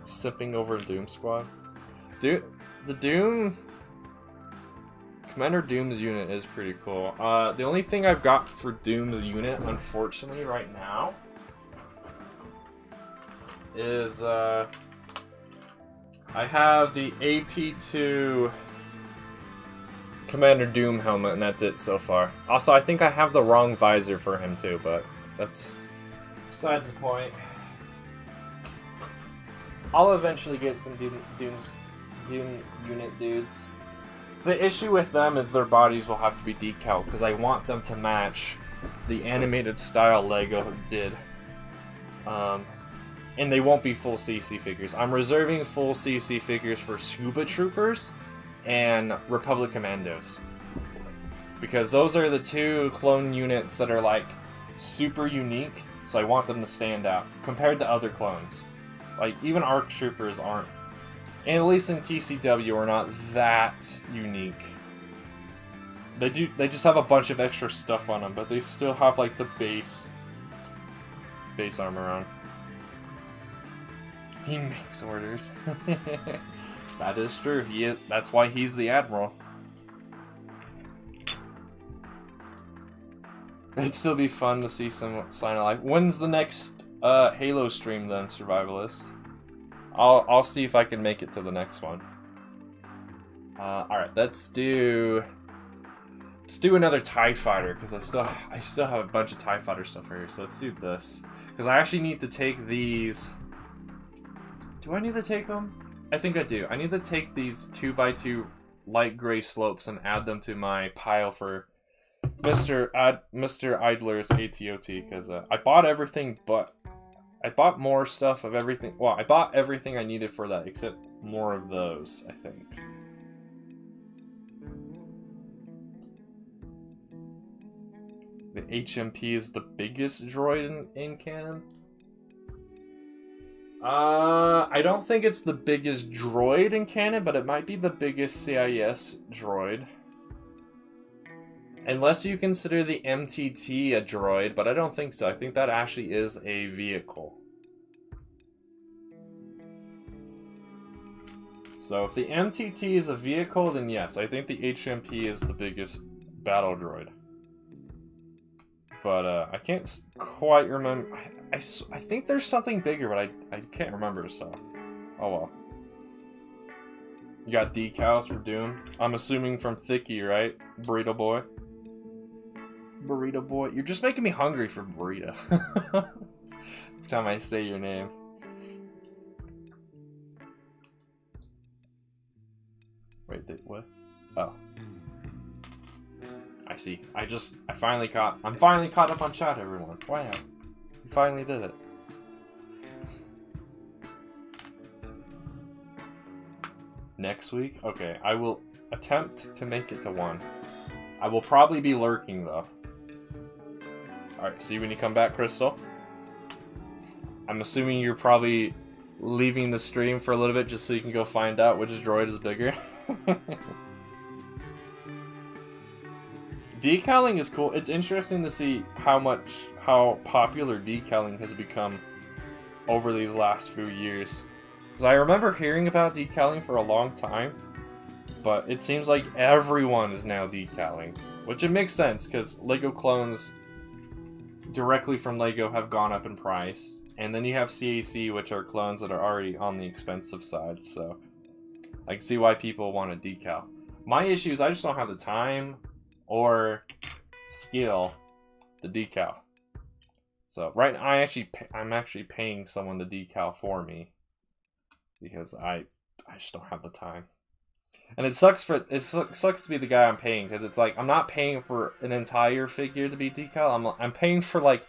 Sipping over Doom Squad. Dude, the Doom... Commander Doom's unit is pretty cool. The only thing I've got for Doom's unit, unfortunately, right now, is, I have the AP2 Commander Doom helmet, and that's it so far. Also, I think I have the wrong visor for him, too, but that's besides the point. I'll eventually get some Doom unit dudes. The issue with them is their bodies will have to be decaled, because I want them to match the animated style LEGO did. And they won't be full CC figures. I'm reserving full CC figures for Scuba Troopers and Republic Commandos. Because those are the two clone units that are like super unique, so I want them to stand out compared to other clones. Like even ARC Troopers aren't, and at least in TCW, are not that unique. They just have a bunch of extra stuff on them, but they still have like the base armor on. He makes orders. That is true. That's why he's the admiral. It'd still be fun to see some sign of life. When's the next Halo stream then, Survivalist? I'll see if I can make it to the next one. Alright, let's do another TIE Fighter, because I still have a bunch of TIE Fighter stuff here, so let's do this. Because I actually need to take these. Do I need to take them? I think I do. I need to take these 2x2 light gray slopes and add them to my pile for Mr. Idler's ATOT, because I bought everything, but I bought more stuff of everything. Well, I bought everything I needed for that, except more of those, I think. The HMP is the biggest droid in canon? I don't think it's the biggest droid in canon, but it might be the biggest CIS droid. Unless you consider the MTT a droid, but I don't think so. I think that actually is a vehicle. So if the MTT is a vehicle, then yes, I think the HMP is the biggest battle droid. But I can't quite remember. I think there's something bigger, but I can't remember, so. Oh well. You got decals for Doom. I'm assuming from Thicky, right? Burrito Boy. Burrito Boy. You're just making me hungry for burrito. Every time I say your name. Wait, what? Oh. I see. I'm finally caught up on chat, everyone. Wow. You finally did it. Next week? Okay, I will attempt to make it to 1. I will probably be lurking, though. Alright, see you when you come back, Crystal. I'm assuming you're probably leaving the stream for a little bit just so you can go find out which droid is bigger. Decaling is cool. It's interesting to see how popular decaling has become over these last few years. Because I remember hearing about decaling for a long time, but it seems like everyone is now decaling. Which it makes sense, because LEGO clones directly from LEGO have gone up in price. And then you have CAC, which are clones that are already on the expensive side, so I can see why people want a decal. My issue is I just don't have the time or skill to decal. So I'm actually paying someone to decal for me because I just don't have the time. And it sucks to be the guy I'm paying, because it's like I'm not paying for an entire figure to be decal. I'm paying for like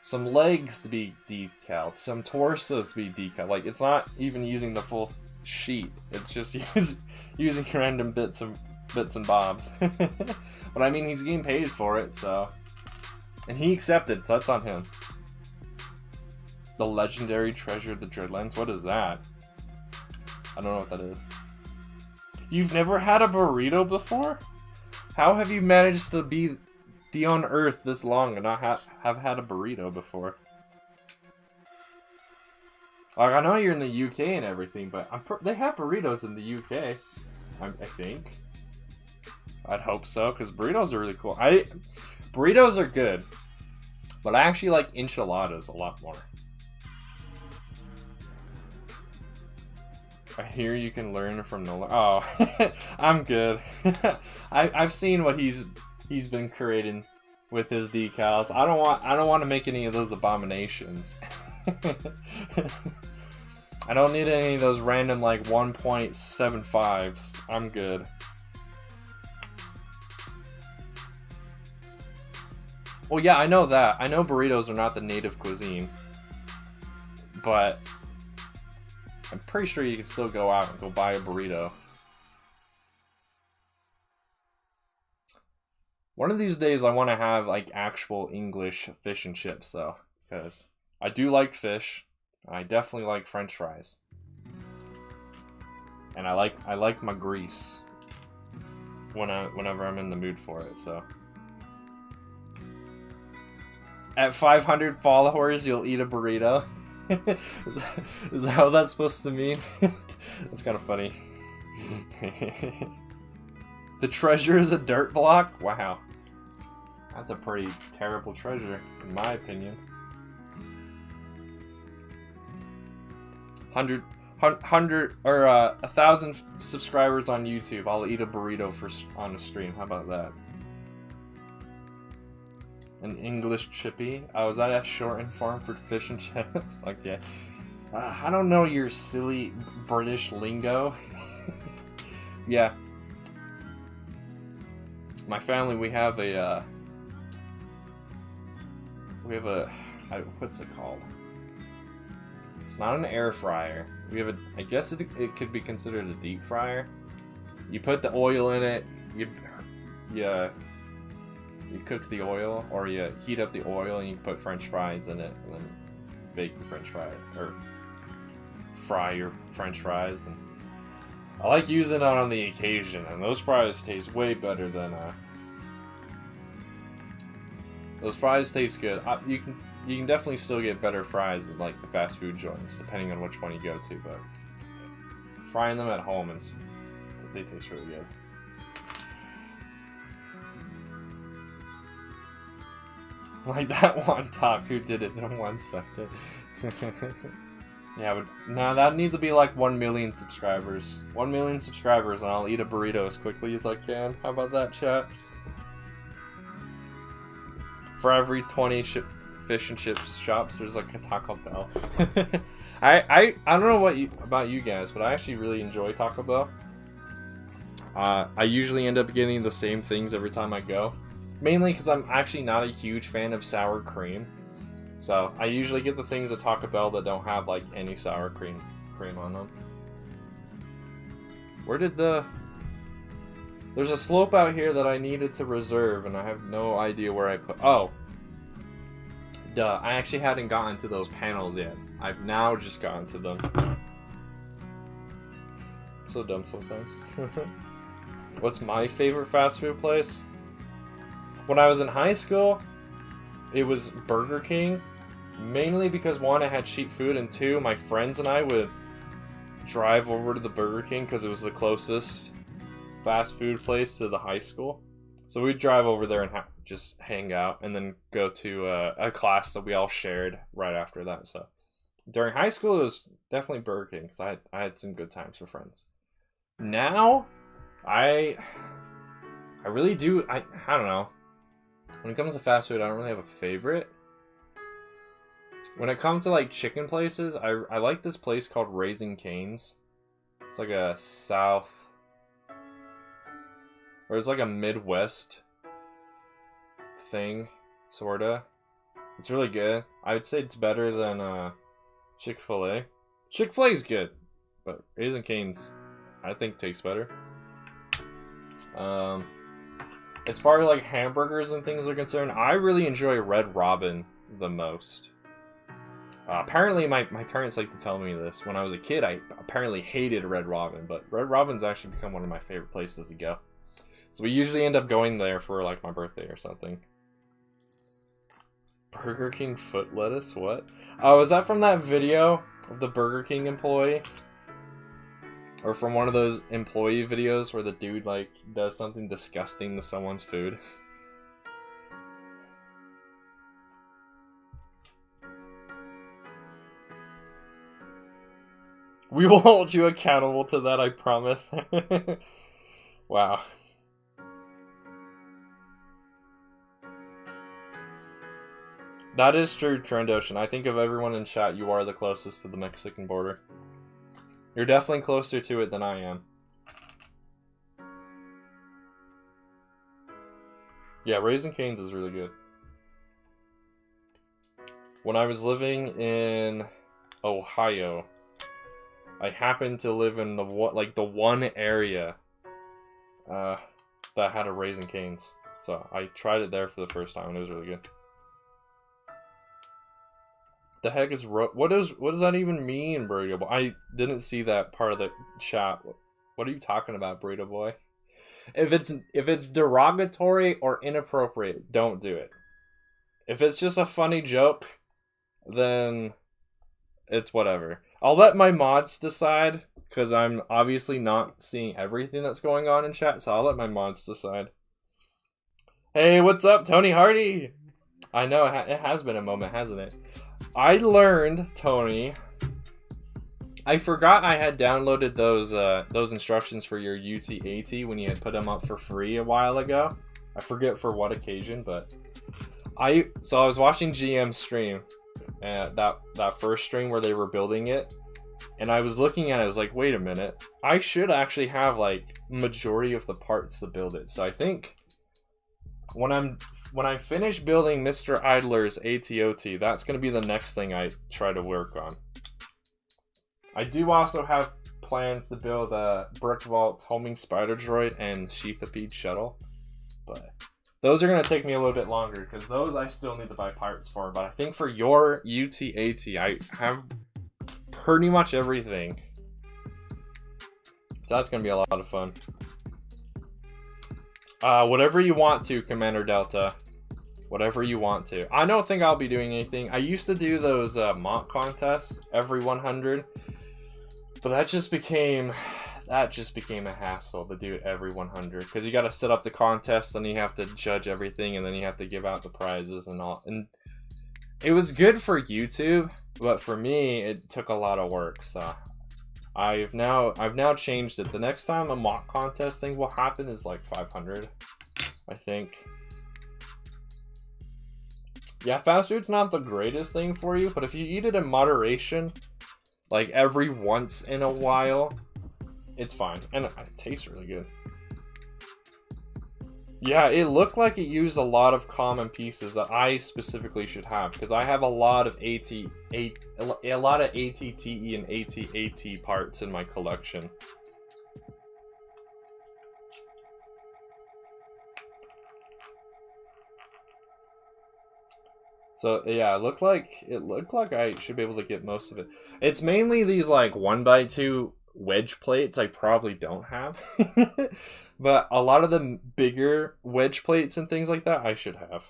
some legs to be decaled, some torsos to be decaled. Like, it's not even using the full sheet. It's just using random bits and bobs. But I mean, he's getting paid for it, so, and he accepted, so that's on him. The legendary treasure of the Dreadlands. What is that? I don't know what that is. You've never had a burrito before? How have you managed to be on Earth this long and not have had a burrito before? Like, I know you're in the UK and everything, but they have burritos in the UK. I think. I'd hope so, because burritos are really cool. Burritos are good, but I actually like enchiladas a lot more. I hear you can learn from Nolan. Oh, I'm good. I've seen what he's been creating with his decals. I don't want to make any of those abominations. I don't need any of those random like 1.75s. I'm good. Well, yeah, I know that. I know burritos are not the native cuisine, but I'm pretty sure you can still go out and go buy a burrito. One of these days I want to have like actual English fish and chips though, because I do like fish. I definitely like French fries. And I like my grease whenever I'm in the mood for it, so. At 500 followers, you'll eat a burrito. Is that how that's supposed to mean? That's kind of funny. The treasure is a dirt block? Wow. That's a pretty terrible treasure, in my opinion. 1,000 subscribers on YouTube. I'll eat a burrito on a stream. How about that? An English chippy? Oh, is that a shortened form for fish and chips? Okay. I don't know your silly British lingo. Yeah. My family, we have a, what's it called? It's not an air fryer. We have I guess it could be considered a deep fryer. You put the oil in it, you cook the oil, or you heat up the oil and you put French fries in it, and then bake your French fries, or fry your French fries. And I like using it on the occasion, and those fries taste way better than those fries taste good. You can definitely still get better fries at like the fast food joints, depending on which one you go to, but frying them at home they taste really good. Like that one talk who did it in 1 second. Yeah, but now that needs to be like 1 million subscribers. 1 million subscribers, and I'll eat a burrito as quickly as I can. How about that, chat? For every 20 fish and chips shops, there's like a Taco Bell. I don't know about you guys, but I actually really enjoy Taco Bell. I usually end up getting the same things every time I go. Mainly because I'm actually not a huge fan of sour cream. So I usually get the things at Taco Bell that don't have like any sour cream on them. Where did there's a slope out here that I needed to reserve, and I have no idea where I put... Oh. Duh, I actually hadn't gotten to those panels yet. I've now just gotten to them. So dumb sometimes. What's my favorite fast food place? When I was in high school, it was Burger King. Mainly because, one, I had cheap food, and two, my friends and I would drive over to the Burger King because it was the closest fast food place to the high school. So we'd drive over there and just hang out, and then go to a class that we all shared right after that. So during high school, it was definitely Burger King because I had some good times with friends. Now, I really do. I don't know. When it comes to fast food, I don't really have a favorite. When it comes to like chicken places, I like this place called Raising Cane's. It's like a south, or it's like a Midwest thing, sorta. It's really good. I would say it's better than Chick-fil-A. Chick-fil-A is good, but Raising Cane's, I think, tastes better. As far as like hamburgers and things are concerned, I really enjoy Red Robin the most. Apparently, my parents like to tell me this. When I was a kid, I apparently hated Red Robin, but Red Robin's actually become one of my favorite places to go. So we usually end up going there for like my birthday or something. Burger King foot lettuce? What? Oh, is that from that video of the Burger King employee? Or from one of those employee videos where the dude like does something disgusting to someone's food? We will hold you accountable to that, I promise. Wow. That is true, Trend Ocean. I think of everyone in chat, you are the closest to the Mexican border. You're definitely closer to it than I am. Yeah, Raising Cane's is really good. When I was living in Ohio, I happened to live in the one area that had a Raising Cane's. So I tried it there for the first time and it was really good. The heck is what does that even mean, Burrito Boy? I didn't see that part of the chat. What are you talking about, Burrito Boy? If it's derogatory or inappropriate, don't do it. If it's just a funny joke, then it's whatever. I'll let my mods decide, because I'm obviously not seeing everything that's going on in chat, so I'll let my mods decide. Hey, what's up, Tony Hardy? I know, it has been a moment, hasn't it? I learned, Tony, I forgot I had downloaded those instructions for your UT-AT when you had put them up for free a while ago. I forget for what occasion, but I was watching GM's stream, that first stream where they were building it, and I was looking at it, I was like, wait a minute, I should actually have like majority of the parts to build it. So I think when I finish building Mr. Idler's ATOT, that's going to be the next thing I try to work on. I do also have plans to build Brick Vault's Homing Spider Droid and Sheathipede Shuttle, but those are going to take me a little bit longer because those I still need to buy parts for. But I think for your UT-AT, I have pretty much everything, so that's going to be a lot of fun. Whatever you want to, Commander Delta. Whatever you want to. I don't think I'll be doing anything. I used to do those mock contests every 100, but that just became a hassle to do it every 100 because you got to set up the contest, and you have to judge everything, and then you have to give out the prizes and all. And it was good for YouTube, but for me, it took a lot of work. So I've now changed it. The next time a mock contest thing will happen is like 500, I think. Yeah, fast food's not the greatest thing for you, but if you eat it in moderation, like every once in a while, it's fine. And it tastes really good. Yeah, it looked like it used a lot of common pieces that I specifically should have, because I have a lot of ATTE and AT-AT parts in my collection. So yeah, it looked like I should be able to get most of it. It's mainly these like 1x2 wedge plates I probably don't have. But a lot of the bigger wedge plates and things like that I should have.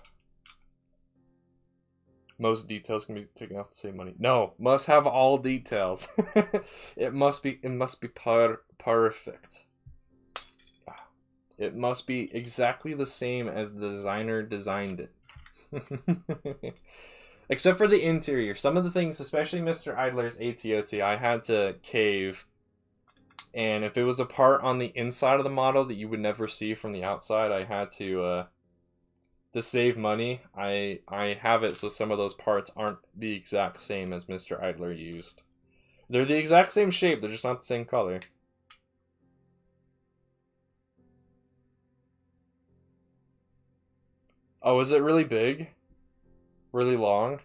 Most details can be taken off to save money. No, must have all details. It must be perfect. It must be exactly the same as the designer designed it. Except for the interior. Some of the things, especially Mr. Idler's ATOT, I had to cave. And if it was a part on the inside of the model that you would never see from the outside, I had to to save money, I have it so some of those parts aren't the exact same as Mr. Idler used. They're the exact same shape, they're just not the same color. Oh, is it really big? Really long?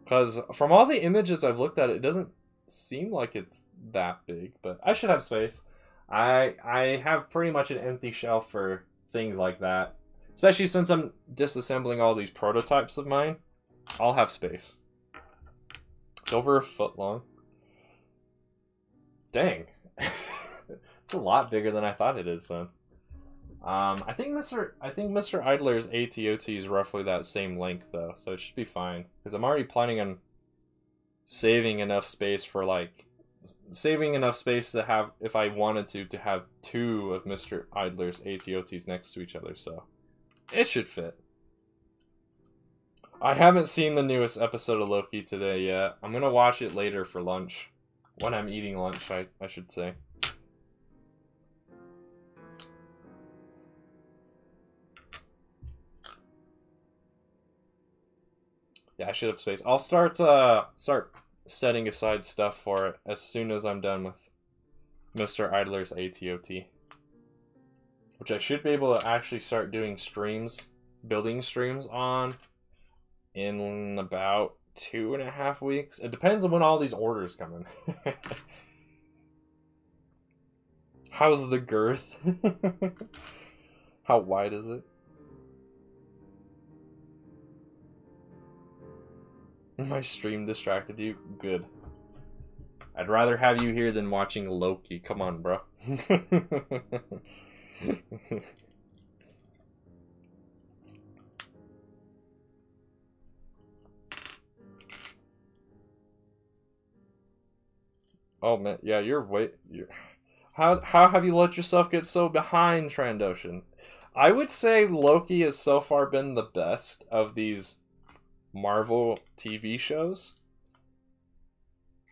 Because from all the images I've looked at, it doesn't seem like it's that big, but I should have space. I have pretty much an empty shelf for things like that. Especially since I'm disassembling all these prototypes of mine. I'll have space. It's over a foot long. Dang. It's a lot bigger than I thought it is then. I think Mr. Idler's ATOT is roughly that same length though, so it should be fine. Because I'm already planning on saving enough space for to have, if I wanted to have 2 of Mr. Idler's ATOTs next to each other, so it should fit. I haven't seen the newest episode of Loki today yet. I'm gonna watch it later for lunch. When I'm eating lunch, I should say. Yeah, I should have space. I'll start setting aside stuff for it as soon as I'm done with Mr. Idler's ATOT. Which I should be able to actually start doing streams, building streams on in about 2.5 weeks. It depends on when all these orders come in. How's the girth? How wide is it? My stream distracted you? Good. I'd rather have you here than watching Loki. Come on, bro. Oh man, yeah, how have you let yourself get so behind, Trandoshan? I would say Loki has so far been the best of these Marvel TV shows.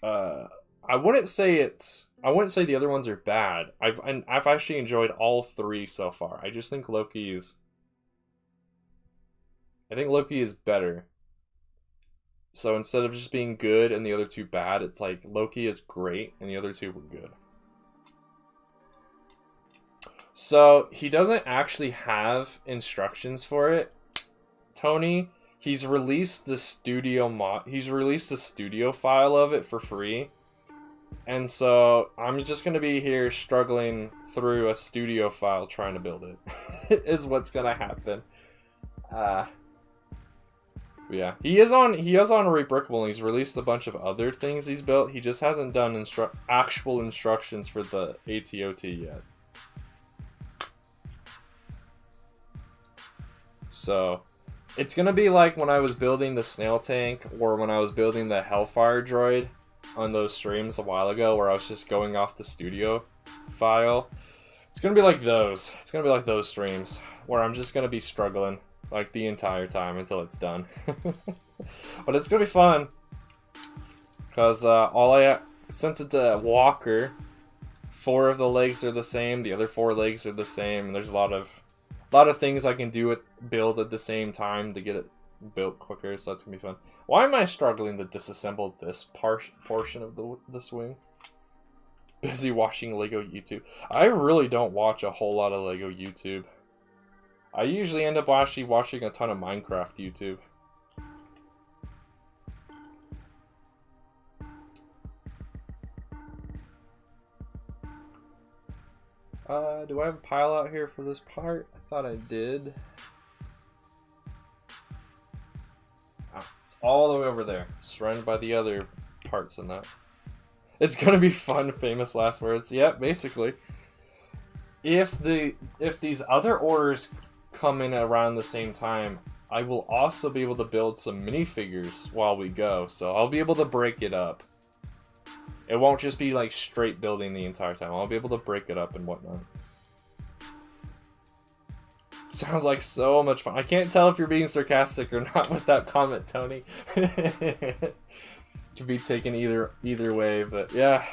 I wouldn't say the other ones are bad. I've actually enjoyed all 3 so far. I just think Loki is better. So instead of just being good and the other 2 bad, it's like Loki is great and the other 2 were good. So he doesn't actually have instructions for it, Tony. He's released the studio file of it for free. And so I'm just going to be here struggling through a studio file trying to build it. Is what's going to happen. Yeah. He is on Rebrickable and he's released a bunch of other things he's built. He just hasn't done actual instructions for the ATOT yet. So it's gonna be like when I was building the snail tank or when I was building the Hellfire droid on those streams a while ago where I was just going off the studio file. It's gonna be like those. It's gonna be like those streams where I'm just gonna be struggling like the entire time until it's done. But it's gonna be fun because since it's a walker, 4 of the legs are the same, the other 4 legs are the same, and there's a lot of things I can build at the same time to get it built quicker, so that's gonna be fun. Why am I struggling to disassemble this portion of this wing? Busy watching Lego YouTube. I really don't watch a whole lot of Lego YouTube. I usually end up actually watching a ton of Minecraft YouTube. Do I have a pile out here for this part? I thought I did. It's all the way over there, surrounded by the other parts in that. It's gonna be fun, famous last words. Yeah, basically. If these other orders come in around the same time, I will also be able to build some minifigures while we go, so I'll be able to break it up. It won't just be like straight building the entire time. I'll be able to break it up and whatnot. Sounds like so much fun. I can't tell if you're being sarcastic or not with that comment, Tony. Could be taken either way, but yeah.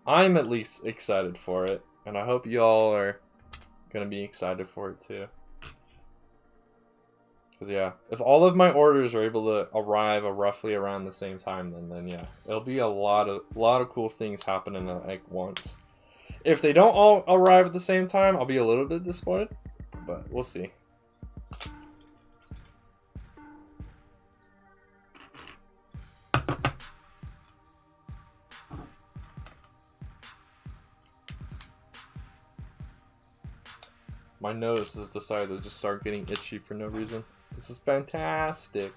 I'm at least excited for it. And I hope y'all are gonna be excited for it too. Because yeah, if all of my orders are able to arrive roughly around the same time, then yeah, it'll be a lot of cool things happening at like once. If they don't all arrive at the same time, I'll be a little bit disappointed, but we'll see. My nose has decided to just start getting itchy for no reason. This is fantastic.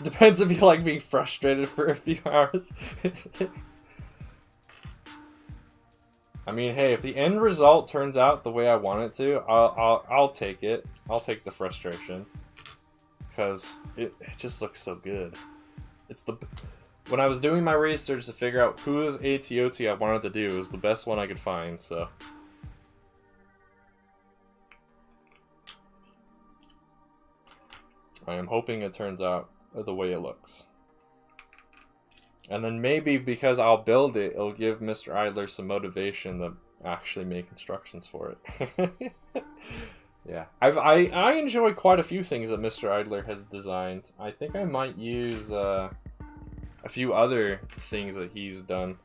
Depends if you like being frustrated for a few hours. I mean, hey, if the end result turns out the way I want it to, I'll take it. I'll take the frustration, because it just looks so good. It's the when I was doing my research to figure out whose ATOT I wanted to do, it was the best one I could find. So. I am hoping it turns out the way it looks. And then maybe because I'll build it, it'll give Mr. Idler some motivation to actually make instructions for it. Yeah, I enjoy quite a few things that Mr. Idler has designed. I think I might use a few other things that he's done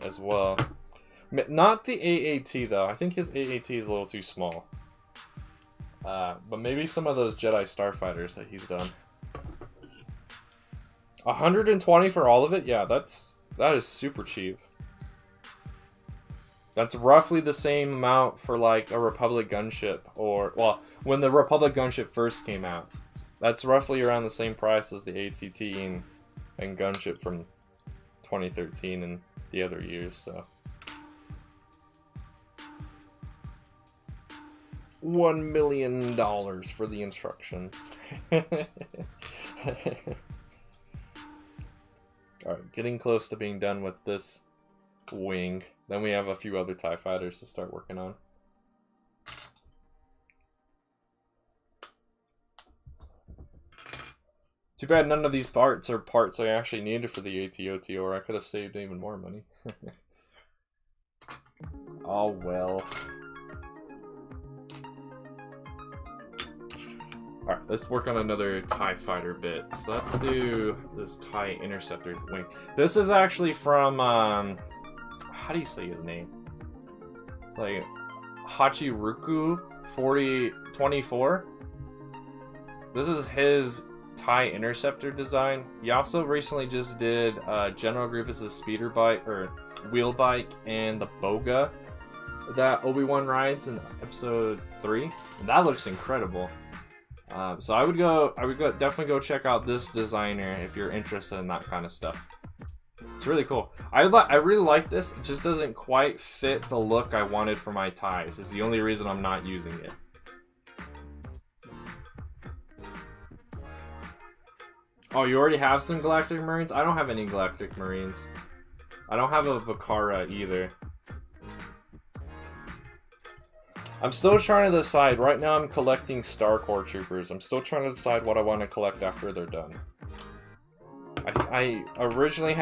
as well. Not the AAT though. I think his AAT is a little too small. But maybe some of those Jedi Starfighters that he's done. 120 for all of it? Yeah, that is super cheap. That's roughly the same amount for like a Republic gunship, or well, when the Republic gunship first came out. That's roughly around the same price as the ATT and gunship from 2013 and the other years, so. $1 million for the instructions. Alright, getting close to being done with this wing. Then we have a few other TIE fighters to start working on. Too bad none of these parts are parts I actually needed for the ATOT, or I could have saved even more money. Oh well. Alright, let's work on another TIE fighter bit. So let's do this TIE Interceptor wing. This is actually from, how do you say his name? It's like Hachiruku 4024. This is his TIE Interceptor design. He also recently just did General Grievous's speeder bike, or wheel bike, and the Boga that Obi-Wan rides in episode 3. And that looks incredible. So I would definitely go check out this designer if you're interested in that kind of stuff. It's really cool. I really like this. It just doesn't quite fit the look I wanted for my ties. It's the only reason I'm not using it. Oh, you already have some Galactic Marines? I don't have any Galactic Marines. I don't have a Vakara either. I'm still trying to decide. Right now I'm collecting Star Corps Troopers. I'm still trying to decide what I want to collect after they're done. I originally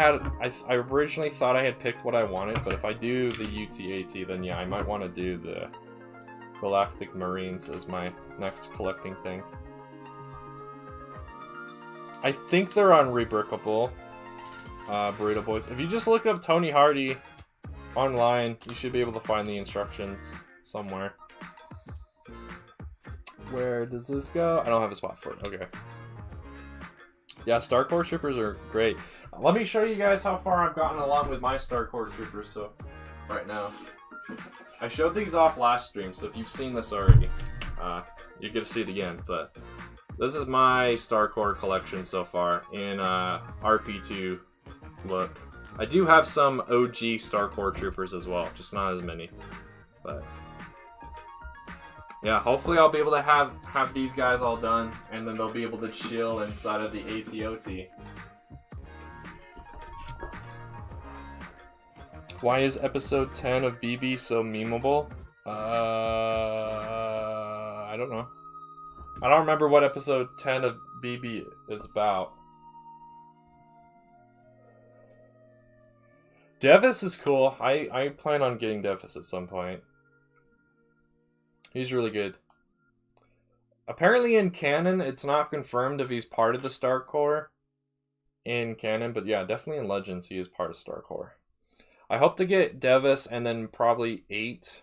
thought I had picked what I wanted, but if I do the UTAT, then yeah, I might want to do the Galactic Marines as my next collecting thing. I think they're on Rebrickable, Burrito Boys. If you just look up Tony Hardy online, you should be able to find the instructions somewhere. Where does this go? I don't have a spot for it. Okay. Yeah, Star Corps Troopers are great. Let me show you guys how far I've gotten along with my Star Corps Troopers. So, right now, I showed these off last stream. So if you've seen this already, you get to see it again. But this is my Star Corps collection so far in RP2 look. I do have some OG Star Corps Troopers as well, just not as many. But yeah, hopefully I'll be able to have these guys all done, and then they'll be able to chill inside of the ATOT. Why is episode 10 of BB so memeable? I don't know. I don't remember what episode 10 of BB is about. Devis is cool. I plan on getting Devis at some point. He's really good. Apparently in canon, it's not confirmed if he's part of the Star Corps in canon, but yeah, definitely in Legends he is part of Star Corps. I hope to get Devis and then probably 8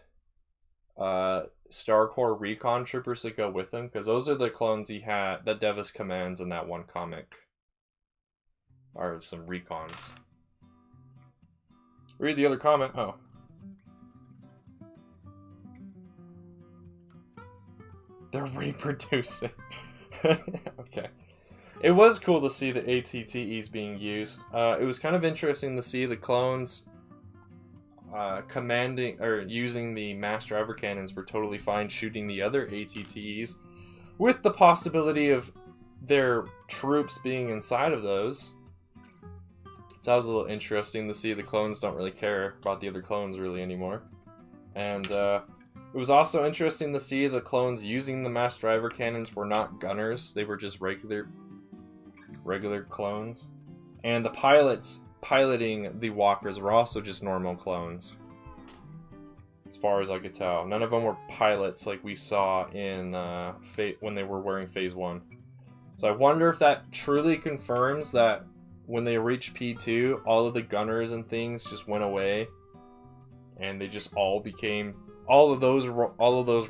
Star Corps recon troopers that go with him, because those are the clones he had that Devis commands in that one comic. Or some recons. Read the other comment. Oh. They're reproducing. Okay. It was cool to see the ATTEs being used. It was kind of interesting to see the clones commanding or using the mass driver cannons were totally fine shooting the other ATTEs, with the possibility of their troops being inside of those. So that was a little interesting to see the clones don't really care about the other clones really anymore. And it was also interesting to see the clones using the mass driver cannons were not gunners, they were just regular clones. And the pilots piloting the walkers were also just normal clones, as far as I could tell. None of them were pilots like we saw in when they were wearing Phase 1. So I wonder if that truly confirms that when they reached P2, all of the gunners and things just went away, and they just all became all of those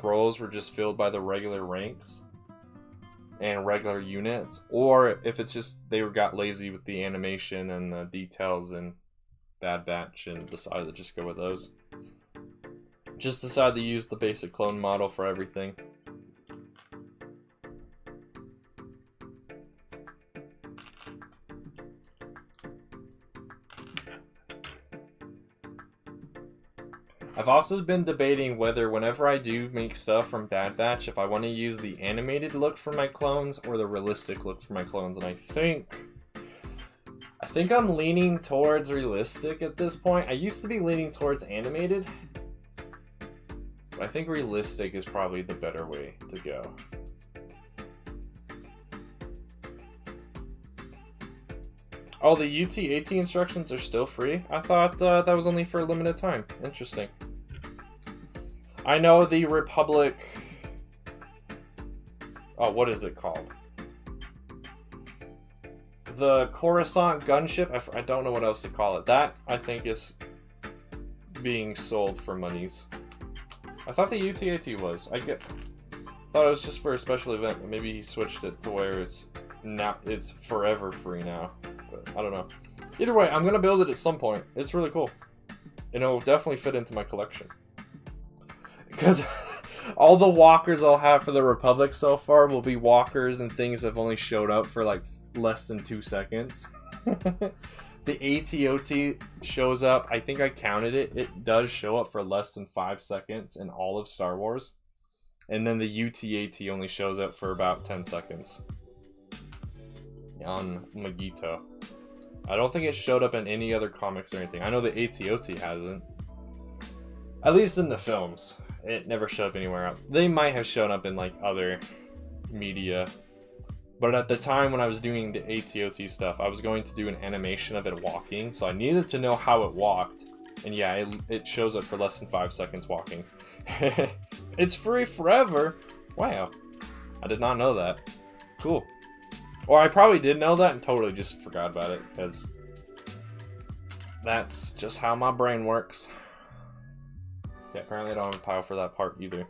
roles were just filled by the regular ranks and regular units, or if it's just they got lazy with the animation and the details in Bad Batch and decided to just go with those. Just decided to use the basic clone model for everything. I've also been debating whether whenever I do make stuff from Bad Batch, if I want to use the animated look for my clones or the realistic look for my clones, and I think I'm leaning towards realistic at this point. I used to be leaning towards animated, but I think realistic is probably the better way to go. Oh, the UT-AT instructions are still free? I thought that was only for a limited time. Interesting. I know the Republic... Oh, what is it called? The Coruscant gunship? I don't know what else to call it. That, I think, is being sold for monies. I thought the UT-AT was. Thought it was just for a special event, but maybe he switched it to where it's forever free now. But I don't know. Either way, I'm gonna build it at some point. It's really cool. And it'll definitely fit into my collection. Because all the walkers I'll have for the Republic so far will be walkers and things that have only showed up for like less than 2 seconds. The AT-OT shows up, I think I counted it, it does show up for less than 5 seconds in all of Star Wars. And then the UT-AT only shows up for about 10 seconds. On Magito. I don't think it showed up in any other comics or anything. I know the AT-OT hasn't. At least in the films. It never showed up anywhere else. They might have shown up in like other media. But at the time when I was doing the AT-OT stuff, I was going to do an animation of it walking. So I needed to know how it walked. And yeah, it shows up for less than 5 seconds walking. It's free forever. Wow. I did not know that. Cool. Or I probably did know that and totally just forgot about it, because that's just how my brain works. Yeah, apparently I don't have a pile for that part either.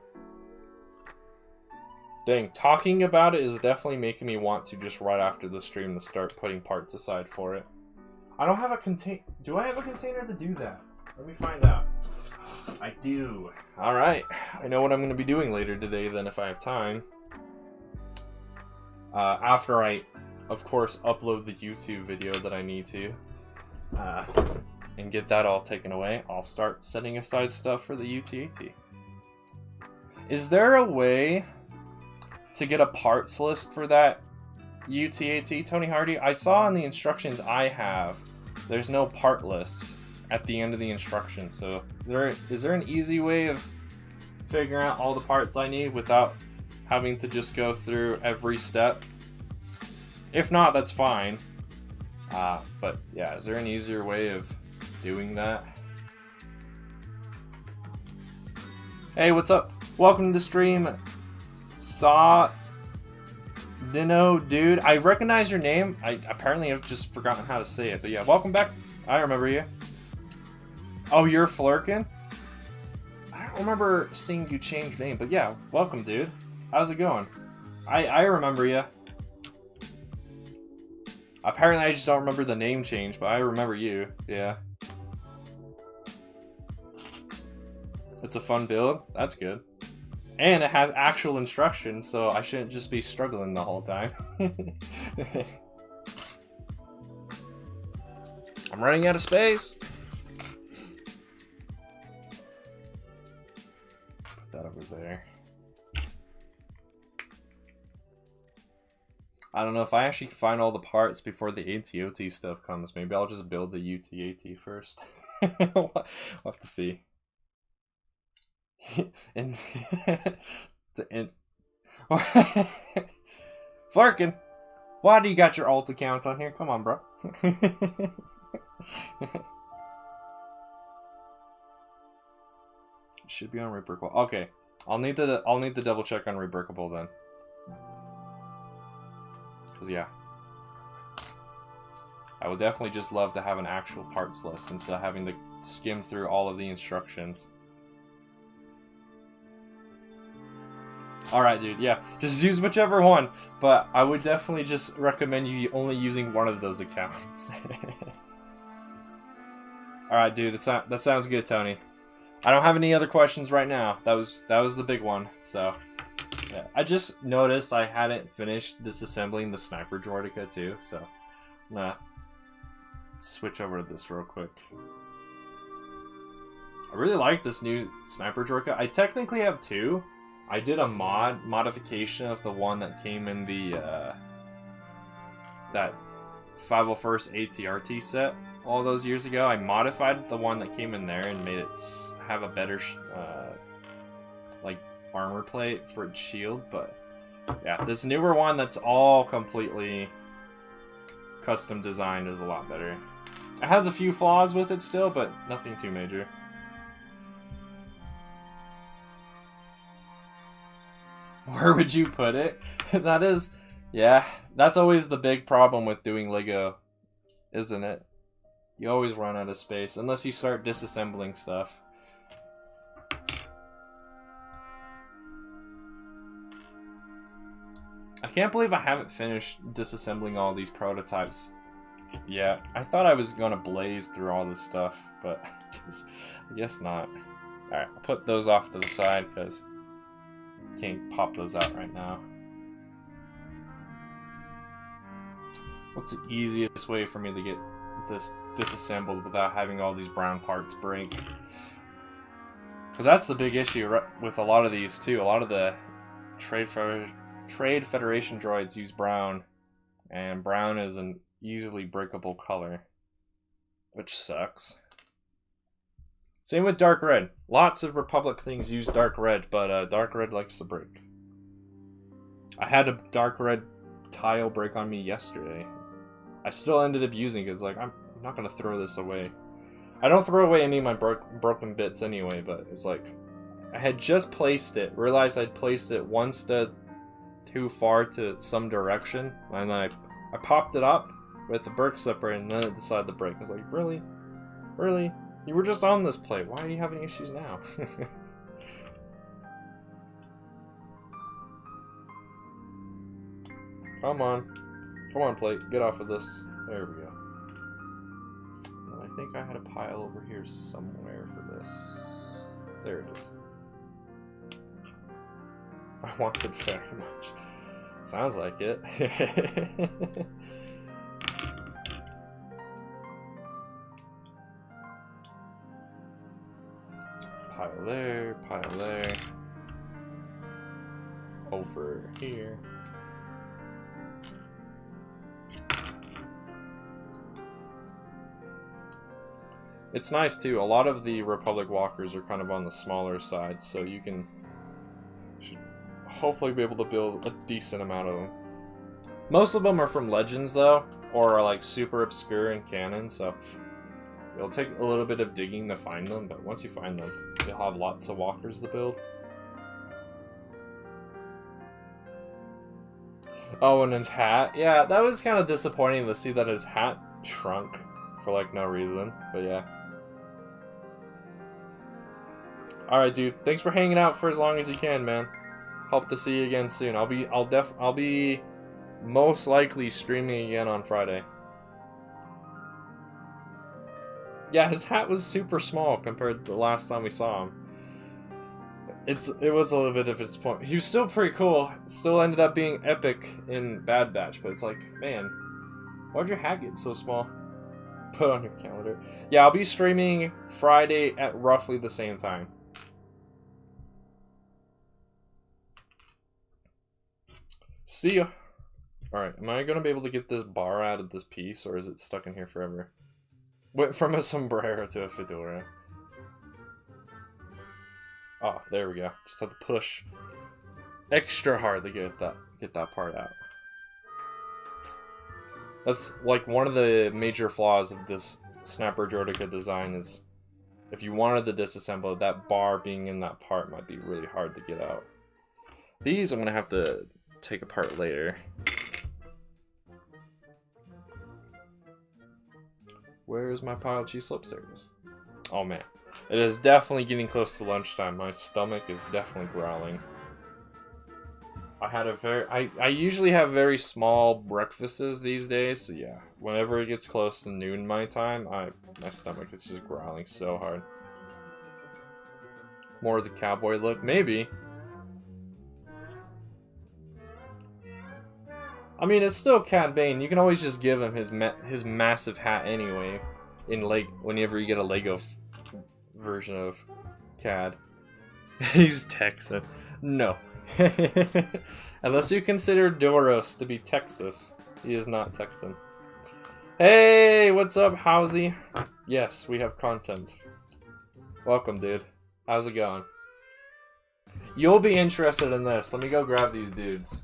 Dang, talking about it is definitely making me want to just right after the stream to start putting parts aside for it. I don't have a container. Do I have a container to do that? Let me find out. I do. Alright, I know what I'm going to be doing later today then if I have time. After I, of course, upload the YouTube video that I need to, and get that all taken away, I'll start setting aside stuff for the UT-AT. Is there a way to get a parts list for that UT-AT, Tony Hardy? I saw in the instructions I have, there's no part list at the end of the instructions, so is there an easy way of figuring out all the parts I need without having to just go through every step? If not, that's fine. But yeah, is there an easier way of doing that. Hey, what's up? Welcome to the stream. Saw Dino, dude. I recognize your name. I apparently have just forgotten how to say it, but yeah, welcome back. I remember you. Oh, you're Flurkin? I don't remember seeing you change name, but yeah, welcome, dude. How's it going? I remember you. Apparently, I just don't remember the name change, but I remember you. Yeah. It's a fun build. That's good. And it has actual instructions, so I shouldn't just be struggling the whole time. I'm running out of space. Put that over there. I don't know if I actually can find all the parts before the AT-OT stuff comes. Maybe I'll just build the UT-AT first. We'll have to see. and Flarkin, why do you got your alt account on here? Come on, bro. Should be on Rebrickable. Okay, I'll need to double check on Rebrickable then. Cause yeah, I would definitely just love to have an actual parts list instead of having to skim through all of the instructions. Alright, dude, yeah. Just use whichever one, but I would definitely just recommend you only using one of those accounts. Alright, dude, that sounds good, Tony. I don't have any other questions right now. That was the big one, so... Yeah. I just noticed I hadn't finished disassembling the Sniper Droideka, too, so... I'm gonna switch over to this real quick. I really like this new Sniper Droideka. I technically have two. I did a modification of the one that came in the that 501st ATRT set all those years ago. I modified the one that came in there and made it have a better like armor plate for its shield. But yeah, this newer one that's all completely custom designed is a lot better. It has a few flaws with it still, but nothing too major. Where would you put it? That is, yeah, that's always the big problem with doing Lego, isn't it? You always run out of space, unless you start disassembling stuff. I can't believe I haven't finished disassembling all these prototypes yet. I thought I was going to blaze through all this stuff, but I guess not. Alright, I'll put those off to the side, because... can't pop those out right now. What's the easiest way for me to get this disassembled without having all these brown parts break? Because that's the big issue with a lot of these too. A lot of the Trade Federation droids use brown, and brown is an easily breakable color, which sucks. Same with dark red. Lots of Republic things use dark red, but dark red likes to break. I had a dark red tile break on me yesterday. I still ended up using it. It's like, I'm not going to throw this away. I don't throw away any of my broken bits anyway, but it's like, I had just placed it, realized I'd placed it one step too far to some direction, and then I popped it up with the brick slipper, and then it decided to break. I was like, really? Really? You were just on this plate. Why are you having issues now? Come on. Come on, plate. Get off of this. There we go. And I think I had a pile over here somewhere for this. There it is. I want it very much. Sounds like it. Pile there, pile there. Over here. It's nice too. A lot of the Republic walkers are kind of on the smaller side, so you should hopefully be able to build a decent amount of them. Most of them are from Legends though, or are like super obscure in canon, so It'll take a little bit of digging to find them, but once you find them, you'll have lots of walkers to build. Oh, and his hat. Yeah, that was kind of disappointing to see that his hat shrunk for like no reason, but yeah. Alright, dude. Thanks for hanging out for as long as you can, man. Hope to see you again soon. I'll be most likely streaming again on Friday. Yeah, his hat was super small compared to the last time we saw him. It was a little bit of its point. He was still pretty cool. Still ended up being epic in Bad Batch, but it's like, man, why'd your hat get so small? Put on your calendar. Yeah, I'll be streaming Friday at roughly the same time. See ya. Alright, am I gonna be able to get this bar out of this piece, or is it stuck in here forever? Went from a sombrero to a fedora. Oh, there we go. Just have to push extra hard to get that part out. That's like one of the major flaws of this Snapper Droideka design is if you wanted to disassemble it, that bar being in that part might be really hard to get out. These I'm gonna have to take apart later. Where's my pile of cheese slips? There it is. Oh man. It is definitely getting close to lunchtime. My stomach is definitely growling. I usually have very small breakfasts these days, so yeah. Whenever it gets close to noon my time, my stomach is just growling so hard. More of the cowboy look? Maybe. I mean, it's still Cad Bane. You can always just give him his massive hat anyway. Whenever you get a Lego version of Cad. He's Texan. No. Unless you consider Doros to be Texas. He is not Texan. Hey, what's up, Howsy? Yes, we have content. Welcome, dude. How's it going? You'll be interested in this. Let me go grab these dudes.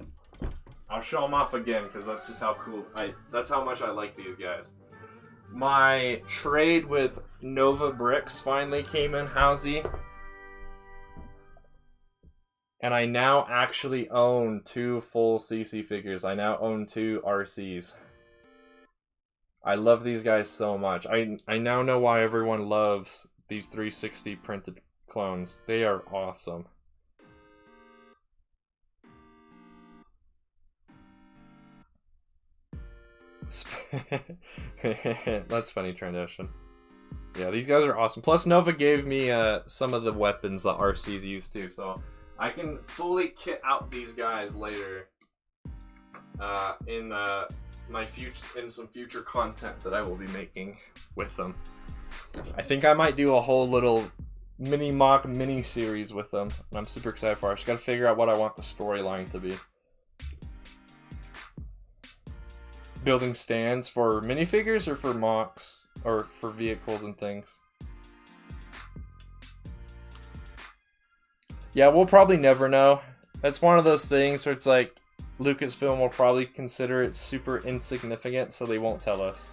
I'll show them off again, because that's just how cool... that's how much I like these guys. My trade with Nova Bricks finally came in, Howsy. And I now actually own 2 full CC figures. I now own 2 RCs. I love these guys so much. I now know why everyone loves these 360 printed clones. They are awesome. That's funny, Transition. Yeah, these guys are awesome. Plus, Nova gave me some of the weapons that RCs use too, so I can fully kit out these guys later in some future content that I will be making with them. I think I might do a whole little mini series with them, and I'm super excited for it. I just gotta figure out what I want the storyline to be. Building stands for minifigures or for mocks or for vehicles and things. Yeah, we'll probably never know. That's one of those things where it's like Lucasfilm will probably consider it super insignificant, so they won't tell us.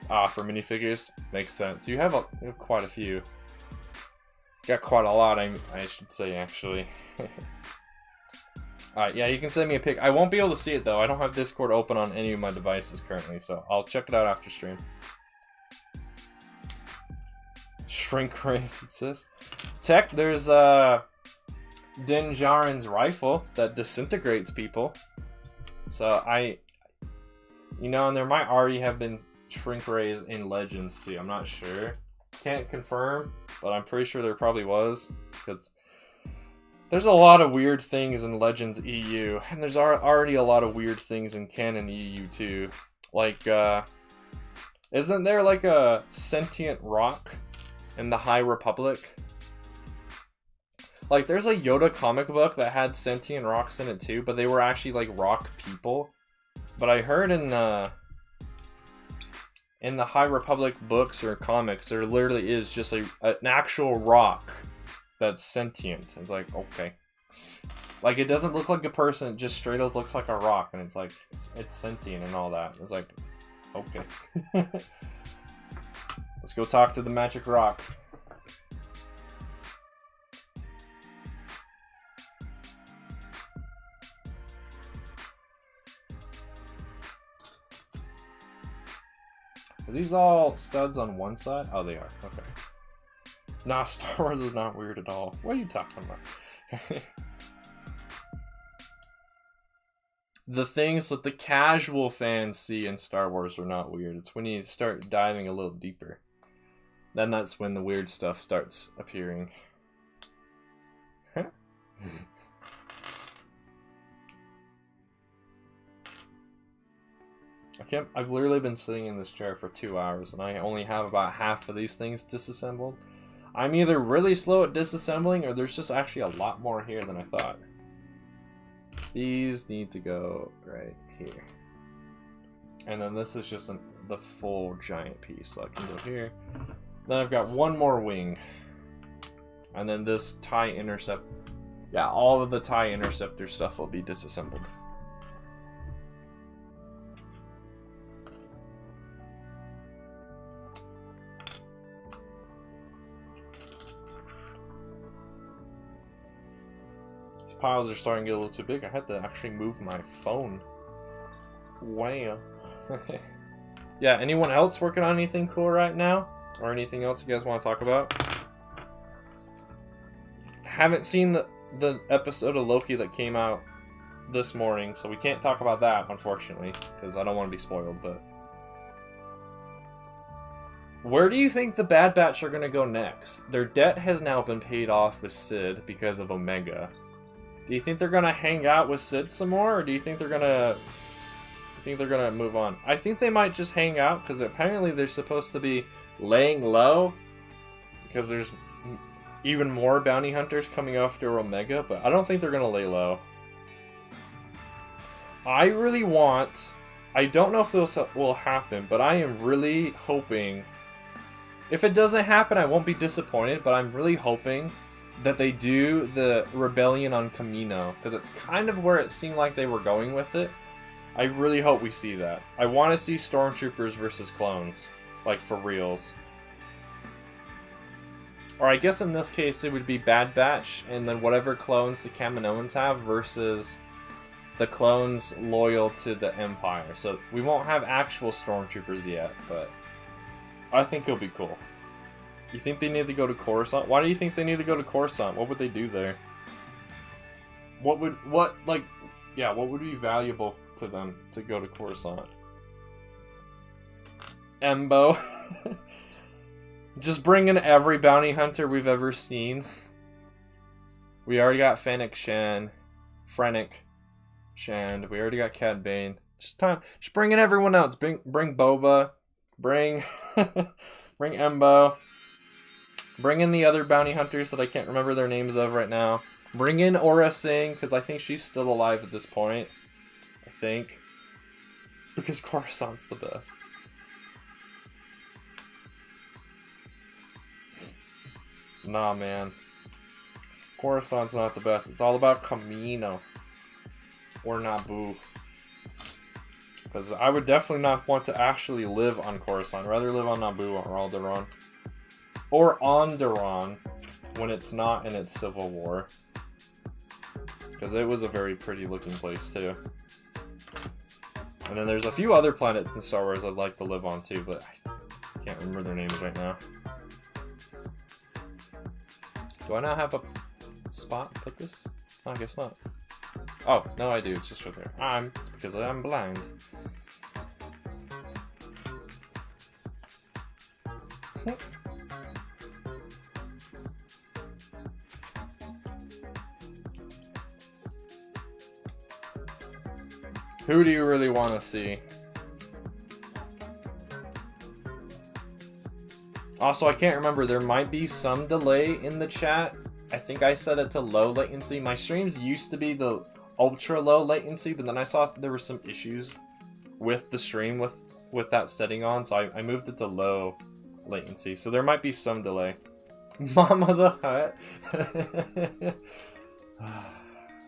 Ah, for minifigures? Makes sense. You have quite a few. Got quite a lot, I should say, actually. Alright, yeah, you can send me a pic. I won't be able to see it, though. I don't have Discord open on any of my devices currently, so I'll check it out after stream. Shrink rays exist. Tech, there's Din Djarin's rifle that disintegrates people. So you know, and there might already have been shrink rays in Legends too. I'm not sure. Can't confirm, but I'm pretty sure there probably was, because there's a lot of weird things in Legends EU, and there's already a lot of weird things in Canon EU too. Like, isn't there like a sentient rock in the High Republic? Like, there's a Yoda comic book that had sentient rocks in it too, but they were actually like rock people. But I heard in the High Republic books or comics, there literally is just an actual rock that's sentient. It's like, okay. Like, it doesn't look like a person, it just straight up looks like a rock, and it's like, it's sentient and all that. It's like, okay. Let's go talk to the magic rock. Are these all studs on one side? Oh, they are. Okay. Nah, Star Wars is not weird at all. What are you talking about? The things that the casual fans see in Star Wars are not weird. It's when you start diving a little deeper. Then that's when the weird stuff starts appearing. I've literally been sitting in this chair for 2 hours and I only have about half of these things disassembled. I'm either really slow at disassembling or there's just actually a lot more here than I thought. These need to go right here. And then this is just the full giant piece, so I can go here. Then I've got one more wing. And then this TIE intercept. Yeah, all of the TIE interceptor stuff will be disassembled. Piles are starting to get a little too big. I had to actually move my phone. Wow. Yeah, anyone else working on anything cool right now? Or anything else you guys want to talk about? Haven't seen the episode of Loki that came out this morning, so we can't talk about that, unfortunately, because I don't want to be spoiled, but... Where do you think the Bad Batch are going to go next? Their debt has now been paid off with Sid because of Omega. Do you think they're gonna hang out with Sid some more, or do you think they're gonna move on? I think they might just hang out because apparently they're supposed to be laying low because there's even more bounty hunters coming after Omega, but I don't think they're gonna lay low. I don't know if this will happen, but I am really hoping. If it doesn't happen, I won't be disappointed, but I'm really hoping that they do the rebellion on Kamino, because it's kind of where it seemed like they were going with it. I really hope we see that. I want to see stormtroopers versus clones, like for reals. Or I guess in this case it would be Bad Batch, and then whatever clones the Kaminoans have versus the clones loyal to the Empire. So we won't have actual stormtroopers yet, but I think it'll be cool. You think they need to go to Coruscant? Why do you think they need to go to Coruscant? What would they do there? What would be valuable to them to go to Coruscant? Embo. Just bring in every bounty hunter we've ever seen. We already got Fennec Shan. Frennick Shand. We already got Cad Bane. Just bring in everyone else. Bring Boba. Bring Embo. Bring in the other bounty hunters that I can't remember their names of right now. Bring in Aura Singh, because I think she's still alive at this point. I think. Because Coruscant's the best. Nah, man. Coruscant's not the best. It's all about Kamino. Or Naboo. Because I would definitely not want to actually live on Coruscant. I'd rather live on Naboo or Alderaan. Or Onderon, when it's not in its civil war. Because it was a very pretty looking place too. And then there's a few other planets in Star Wars I'd like to live on too, but I can't remember their names right now. Do I not have a spot to put this? Oh, I guess not. Oh, no I do, it's just right there. It's because I'm blind. Who do you really want to see? Also, I can't remember. There might be some delay in the chat. I think I set it to low latency. My streams used to be the ultra low latency, but then I saw there were some issues with the stream with that setting on, so I moved it to low latency. So there might be some delay. Mama the Hutt.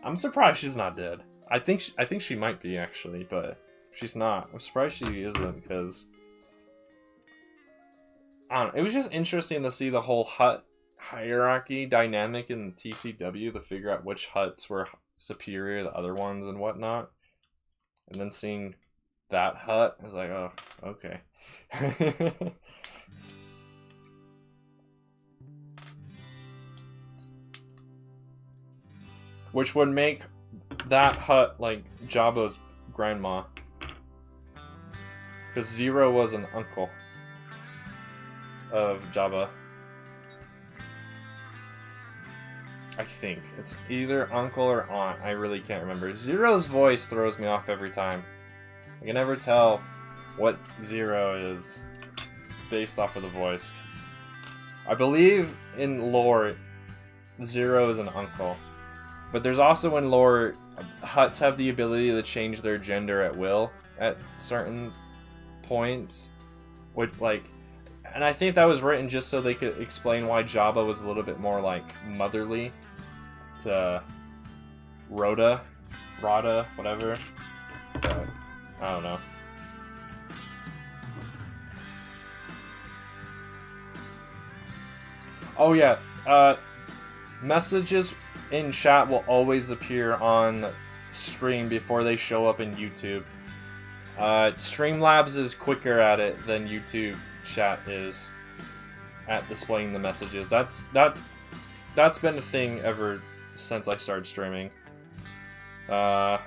I'm surprised she's not dead. I think she might be actually, but she's not. I'm surprised she isn't because I don't know, it was just interesting to see the whole hut hierarchy dynamic in TCW to figure out which huts were superior to other ones and whatnot. And then seeing that hut, I was like, oh, okay. Which would make that hut like Jabba's grandma. Because Zero was an uncle of Jabba. I think. It's either uncle or aunt. I really can't remember. Zero's voice throws me off every time. I can never tell what Zero is based off of the voice. I believe in lore, Zero is an uncle. But there's also in lore, huts have the ability to change their gender at will at certain points. And I think that was written just so they could explain why Jabba was a little bit more like motherly to Rhoda, whatever. But I don't know. Oh yeah, messages in chat will always appear on stream before they show up in YouTube. Streamlabs is quicker at it than YouTube chat is at displaying the messages. That's been a thing ever since I started streaming. But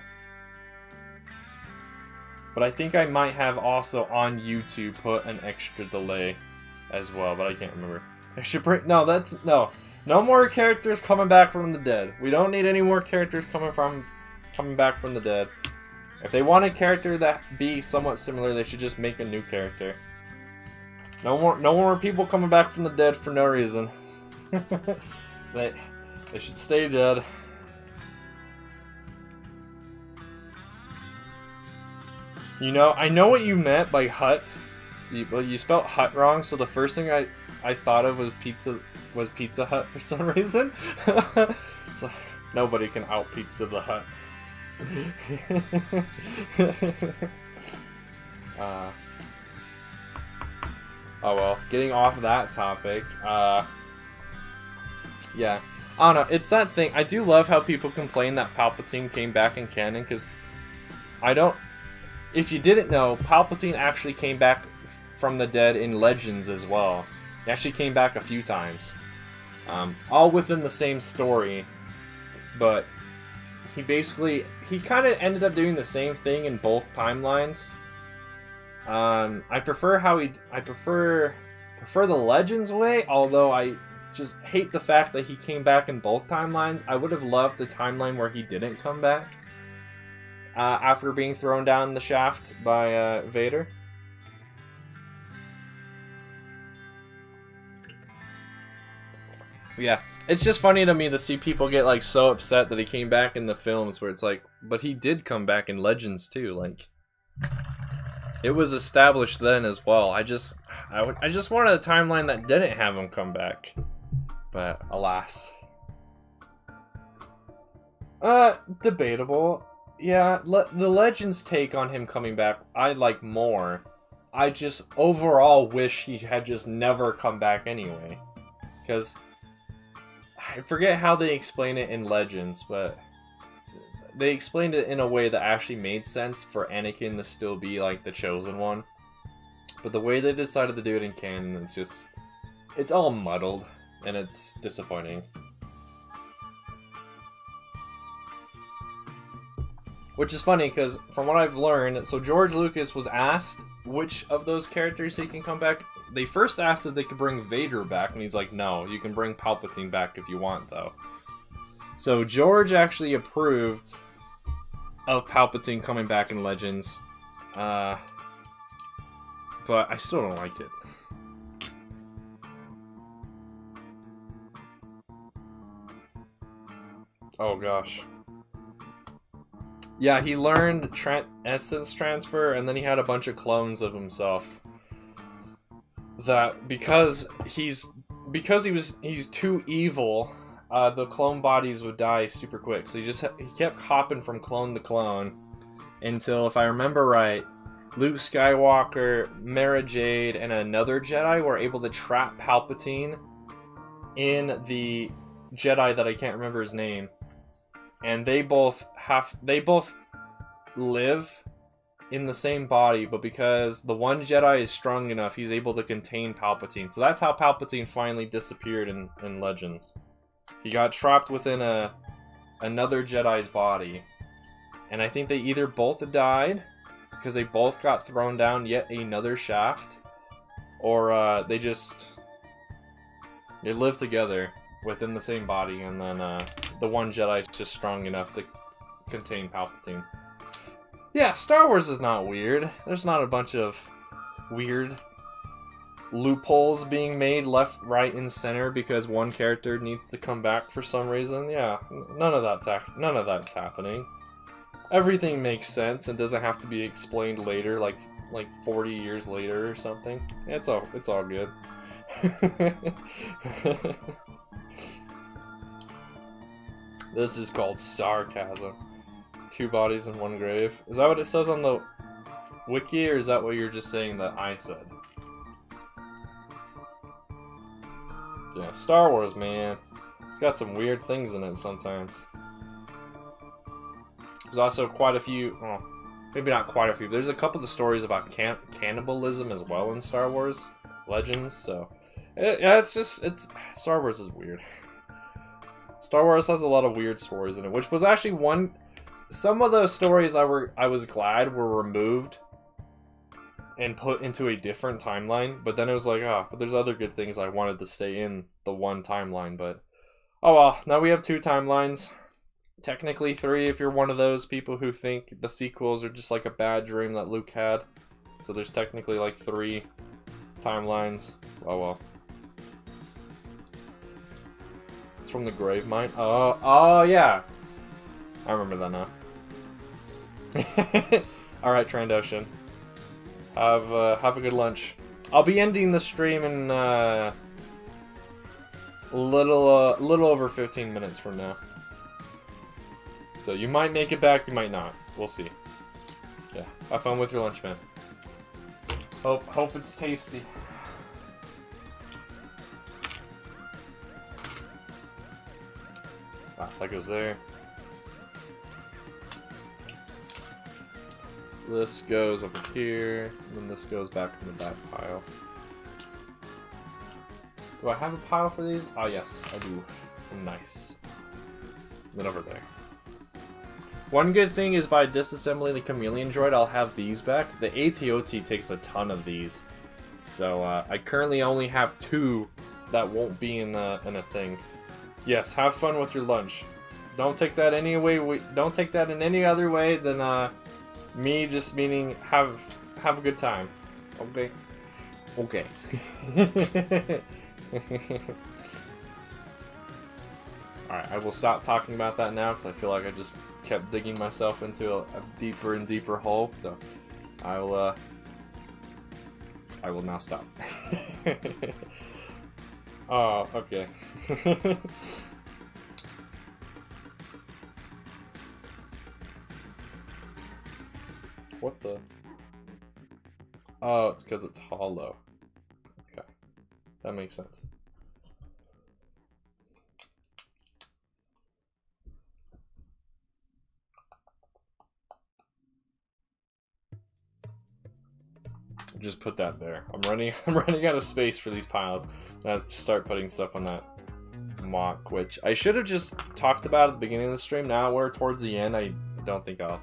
I think I might have also on YouTube put an extra delay as well, but I can't remember. I should bring no more characters coming back from the dead. We don't need any more characters coming back from the dead. If they want a character that be somewhat similar, they should just make a new character. No more people coming back from the dead for no reason. They should stay dead. You know, I know what you meant by hut. You spelled hut wrong, so the first thing I thought of was Pizza Hut for some reason. So nobody can out Pizza the Hut. Oh well, getting off that topic, yeah, I don't know, it's that thing, I do love how people complain that Palpatine came back in canon, because if you didn't know, Palpatine actually came back from the dead in Legends as well. He actually came back a few times, all within the same story, but he kind of ended up doing the same thing in both timelines. I prefer the Legends way, although I just hate the fact that he came back in both timelines. I would have loved the timeline where he didn't come back after being thrown down the shaft by Vader. Yeah, it's just funny to me to see people get like so upset that he came back in the films, where it's like, but he did come back in Legends too. Like, it was established then as well. I just wanted a timeline that didn't have him come back, but alas. Debatable. Yeah, the Legends take on him coming back I like more. I just overall wish he had just never come back anyway, because I forget how they explain it in Legends, but they explained it in a way that actually made sense for Anakin to still be like the chosen one. But the way they decided to do it in canon, it's all muddled, and it's disappointing. Which is funny, because from what I've learned, so George Lucas was asked which of those characters he can come back. They first asked if they could bring Vader back, and he's like, no, you can bring Palpatine back if you want, though. So George actually approved of Palpatine coming back in Legends, but I still don't like it. Oh gosh. Yeah, he learned essence transfer, and then he had a bunch of clones of himself. That because he's too evil, the clone bodies would die super quick. So he kept hopping from clone to clone until, if I remember right, Luke Skywalker, Mara Jade, and another Jedi were able to trap Palpatine in the Jedi that I can't remember his name. And they both live in the same body, but because the one Jedi is strong enough, he's able to contain Palpatine. So that's how Palpatine finally disappeared in Legends. He got trapped within another Jedi's body. And I think they either both died, because they both got thrown down yet another shaft, or they live together within the same body, and then the one Jedi's just strong enough to contain Palpatine. Yeah, Star Wars is not weird. There's not a bunch of weird loopholes being made left, right, and center because one character needs to come back for some reason. Yeah, none of that's happening. Everything makes sense and doesn't have to be explained later, like 40 years later or something. It's all good. This is called sarcasm. 2 bodies in 1 grave. Is that what it says on the wiki, or is that what you're just saying that I said? Yeah, Star Wars, man. It's got some weird things in it sometimes. There's also quite a few, well, maybe not quite a few, but there's a couple of stories about cannibalism as well in Star Wars Legends, so... yeah, Star Wars is weird. Star Wars has a lot of weird stories in it, which was actually some of those stories I was glad were removed and put into a different timeline, but then it was like, but there's other good things I wanted to stay in the one timeline, but... oh well, now we have 2 timelines. Technically 3 if you're one of those people who think the sequels are just like a bad dream that Luke had. So there's technically like 3 timelines. Oh well. It's from the grave mine. Oh yeah. I remember that now. Alright, Trandoshan. Have a good lunch. I'll be ending the stream in a little over 15 minutes from now. So you might make it back, you might not. We'll see. Yeah, have fun with your lunch, man. Hope it's tasty. That goes there. This goes over here, and then this goes back in the back pile. Do I have a pile for these? Oh yes, I do. Nice. And then over there. One good thing is by disassembling the chameleon droid, I'll have these back. The AT-OT takes a ton of these, so I currently only have 2 that won't be in a thing. Yes, have fun with your lunch. Don't take that any way. Don't take that in any other way than me just meaning have a good time. Okay. Okay. Alright, I will stop talking about that now because I feel like I just kept digging myself into a deeper and deeper hole, so I will now stop. Oh, okay. What the? Oh, it's because it's hollow. Okay. That makes sense. Just put that there. I'm running out of space for these piles. I have to start putting stuff on that mock, which I should have just talked about at the beginning of the stream. Now we're towards the end. I don't think I'll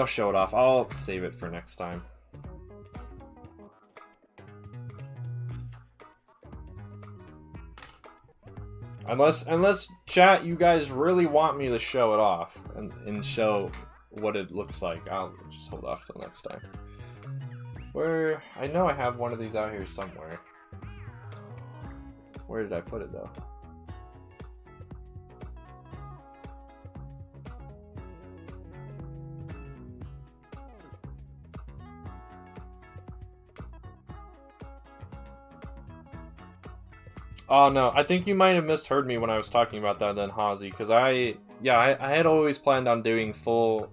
show it off. I'll save it for next time. Unless chat, you guys really want me to show it off and show what it looks like, I'll just hold off till next time. I know I have one of these out here somewhere. Where did I put it though? Oh no, I think you might have misheard me when I was talking about that then, Hazy, because I had always planned on doing full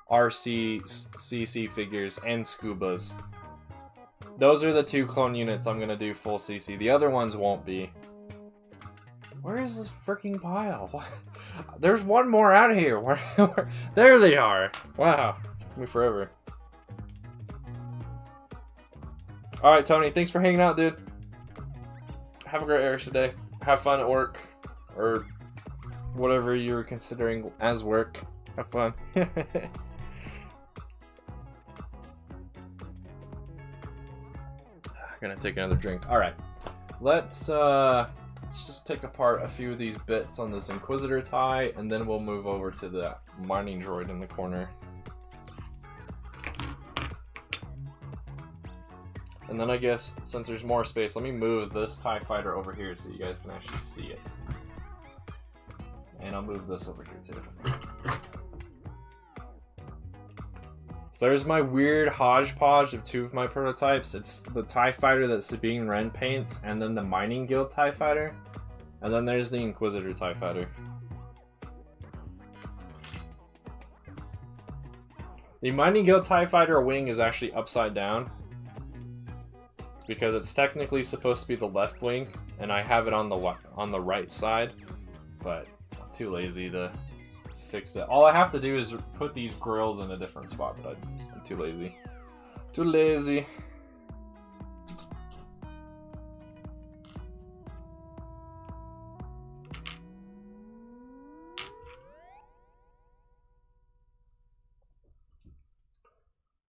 CC figures and Scubas. Those are the 2 clone units I'm gonna do full CC. The other ones won't be. Where is this freaking pile? What? There's one more out here. There they are. Wow, it took me forever. All right, Tony. Thanks for hanging out, dude. Have a great Airs today. Have fun at work, or whatever you're considering as work. Have fun. Gonna take another drink. All right, let's just take apart a few of these bits on this Inquisitor tie, and then we'll move over to the mining droid in the corner. And then I guess, since there's more space, let me move this TIE Fighter over here so you guys can actually see it. And I'll move this over here too. So there's my weird hodgepodge of 2 of my prototypes. It's the TIE Fighter that Sabine Wren paints, and then the Mining Guild TIE Fighter. And then there's the Inquisitor TIE Fighter. The Mining Guild TIE Fighter wing is actually upside down, because it's technically supposed to be the left wing, and I have it on the right side, but I'm too lazy to fix it. All I have to do is put these grills in a different spot, but I'm too lazy. Too lazy.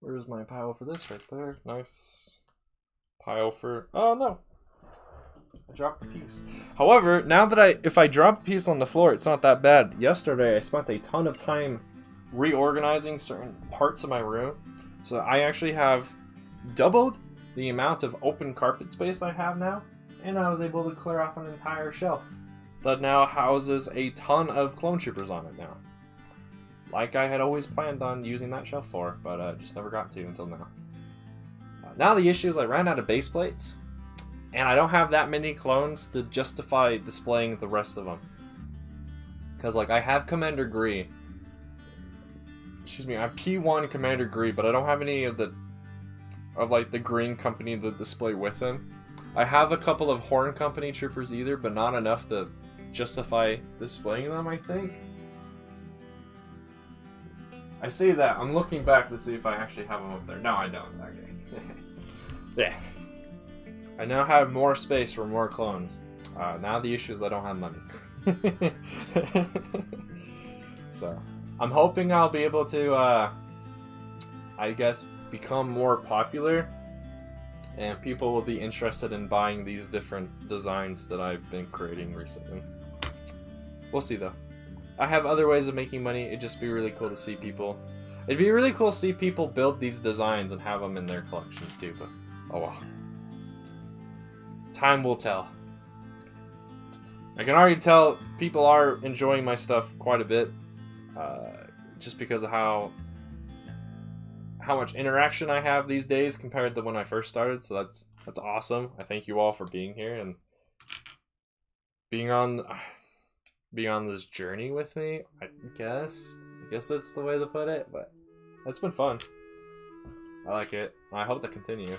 Where's my pile for this? Right there. Nice. Pile for... Oh, no. I dropped the piece. However, now that if I drop a piece on the floor, it's not that bad. Yesterday, I spent a ton of time reorganizing certain parts of my room. So I actually have doubled the amount of open carpet space I have now. And I was able to clear off an entire shelf that now houses a ton of clone troopers on it now. Like I had always planned on using that shelf for, but just never got to until now. Now the issue is I ran out of base plates, and I don't have that many clones to justify displaying the rest of them. Because like I have Commander Gree, I have P1 Commander Gree, but I don't have any of the Green Company to display with him. I have a couple of Horn Company troopers either, but not enough to justify displaying them, I think. I say that, I'm looking back to see if I actually have them up there. No, I don't. Okay. Yeah. I now have more space for more clones. Now the issue is I don't have money. So, I'm hoping I'll be able to, I guess, become more popular. And people will be interested in buying these different designs that I've been creating recently. We'll see though. I have other ways of making money. It'd just be really cool to see people. It'd be really cool to see people build these designs and have them in their collections too, but oh well. Time will tell. I can already tell people are enjoying my stuff quite a bit, just because of how much interaction I have these days compared to when I first started. So that's awesome. I thank you all for being here and being on this journey with me. I guess that's the way to put it, but it's been fun. I like it. I hope to continue.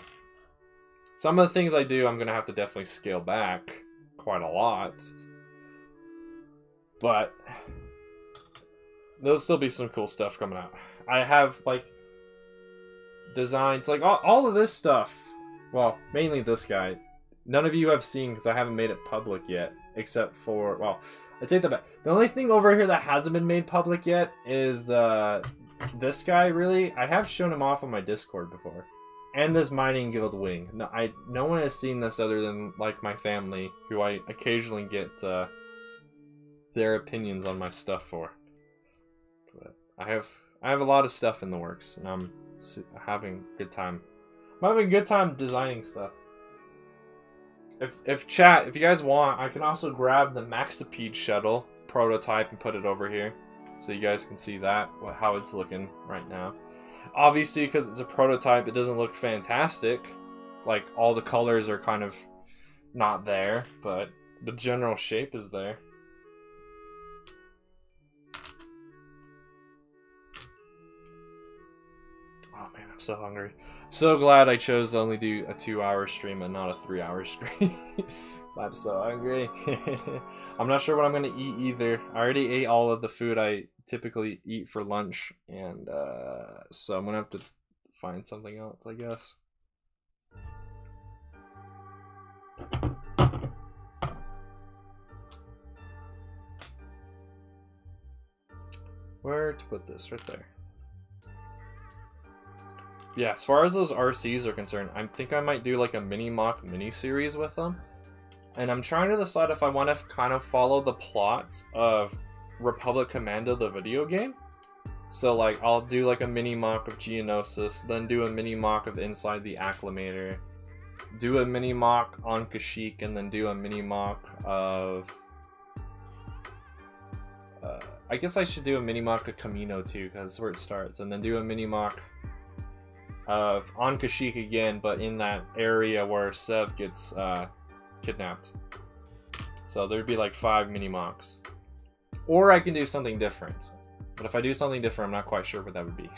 Some of the things I do, I'm gonna have to definitely scale back quite a lot, but there'll still be some cool stuff coming out. I have like designs, like all of this stuff. Well, mainly this guy. None of you have seen because I haven't made it public yet, except for, well, I take that back. The only thing over here that hasn't been made public yet is this guy, really. I have shown him off on my Discord before. And this Mining Guild wing. No one has seen this other than like my family, who I occasionally get their opinions on my stuff for. But I have a lot of stuff in the works, and I'm having a good time. I'm having a good time designing stuff. If you guys want, I can also grab the Maxipede shuttle prototype and put it over here, so you guys can see that, how it's looking right now. Obviously, because it's a prototype, it doesn't look fantastic. Like, all the colors are kind of not there, but the general shape is there. I'm so hungry. I'm so glad I chose to only do a 2-hour stream and not a 3-hour stream. So I'm so hungry. I'm not sure what I'm gonna eat either. I already ate all of the food I typically eat for lunch, and so I'm gonna have to find something else, I guess. Where to put this? Right there. Yeah, as far as those RCs are concerned, I think I might do like a mini mock mini series with them. And I'm trying to decide if I want to kind of follow the plot of Republic Commando, the video game. So like, I'll do like a mini mock of Geonosis, then do a mini mock of Inside the Acclimator, do a mini mock on Kashyyyk, and then do a mini mock of... I guess I should do a mini mock of Camino too, because that's where it starts, and then do a mini mock of on Kashyyyk again, but in that area where Sev gets kidnapped. So there'd be like 5 mini mocks. Or I can do something different. But if I do something different, I'm not quite sure what that would be.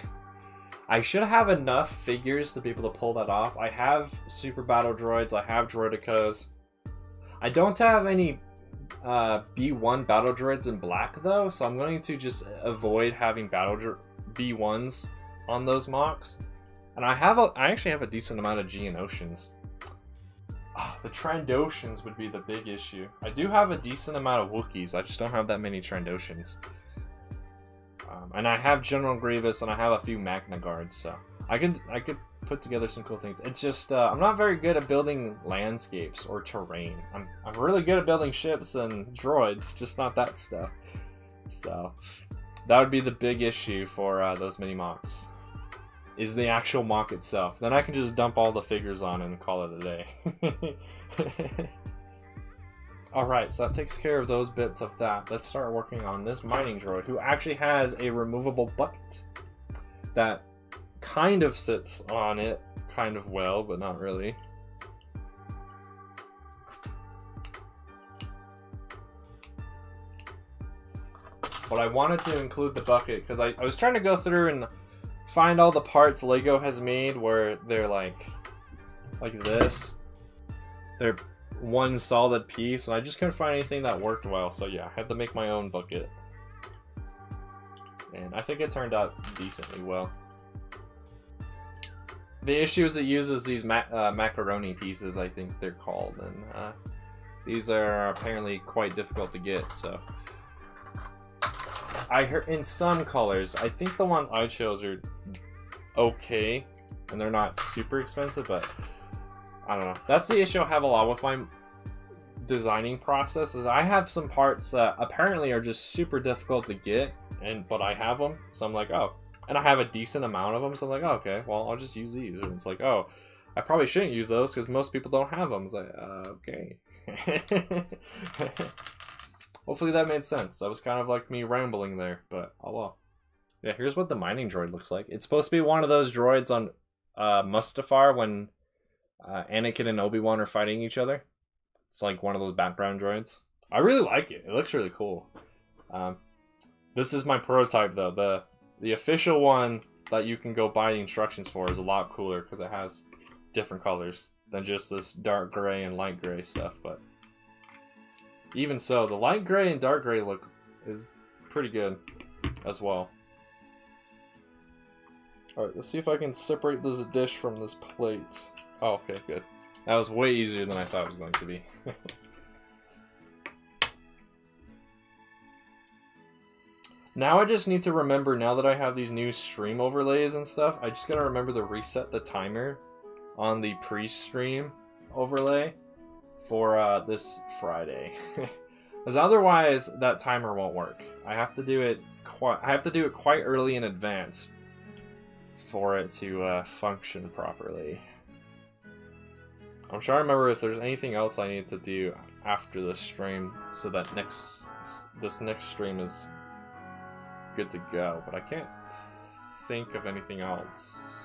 I should have enough figures to be able to pull that off. I have Super Battle Droids, I have Droidicas. I don't have any B1 Battle Droids in black though, so I'm going to just avoid having B1s on those mocks. And I actually have a decent amount of Geonosians. The Trandoshans would be the big issue. I do have a decent amount of Wookiees, I just don't have that many Trandoshans. And I have General Grievous and I have a few Magna Guards, so I could put together some cool things. It's just I'm not very good at building landscapes or terrain. I'm really good at building ships and droids, just not that stuff. So that would be the big issue for those mini mocks. Is the actual mock itself. Then I can just dump all the figures on and call it a day. Alright, so that takes care of those bits of that. Let's start working on this mining droid, who actually has a removable bucket that kind of sits on it kind of well, but not really. But I wanted to include the bucket because I was trying to go through and find all the parts Lego has made where they're like this. They're one solid piece, and I just couldn't find anything that worked well, so yeah, I had to make my own bucket. And I think it turned out decently well. The issue is it uses these macaroni pieces, I think they're called, and these are apparently quite difficult to get, so... I heard in some colors, I think the ones I chose are okay, and they're not super expensive, but I don't know. That's the issue I have a lot with my designing process, is I have some parts that apparently are just super difficult to get, but I have them, so I'm like, oh. And I have a decent amount of them, so I'm like, oh, okay, well, I'll just use these. And it's like, oh, I probably shouldn't use those because most people don't have them. It's like, okay. Hopefully that made sense. That was kind of like me rambling there, but oh well. Yeah, here's what the mining droid looks like. It's supposed to be one of those droids on Mustafar when Anakin and Obi-Wan are fighting each other. It's like one of those background droids. I really like it. It looks really cool. This is my prototype though. The official one that you can go buy the instructions for is a lot cooler because it has different colors than just this dark gray and light gray stuff, but even so, the light gray and dark gray look is pretty good as well. Alright, let's see if I can separate this dish from this plate. Oh, okay, good. That was way easier than I thought it was going to be. Now I just need to remember, now that I have these new stream overlays and stuff, I just gotta remember to reset the timer on the pre-stream overlay for this Friday, because otherwise that timer won't work. I have to do it quite early in advance for it to function properly. I'm trying to remember if there's anything else I need to do after the stream so that this next stream is good to go, but I can't think of anything else.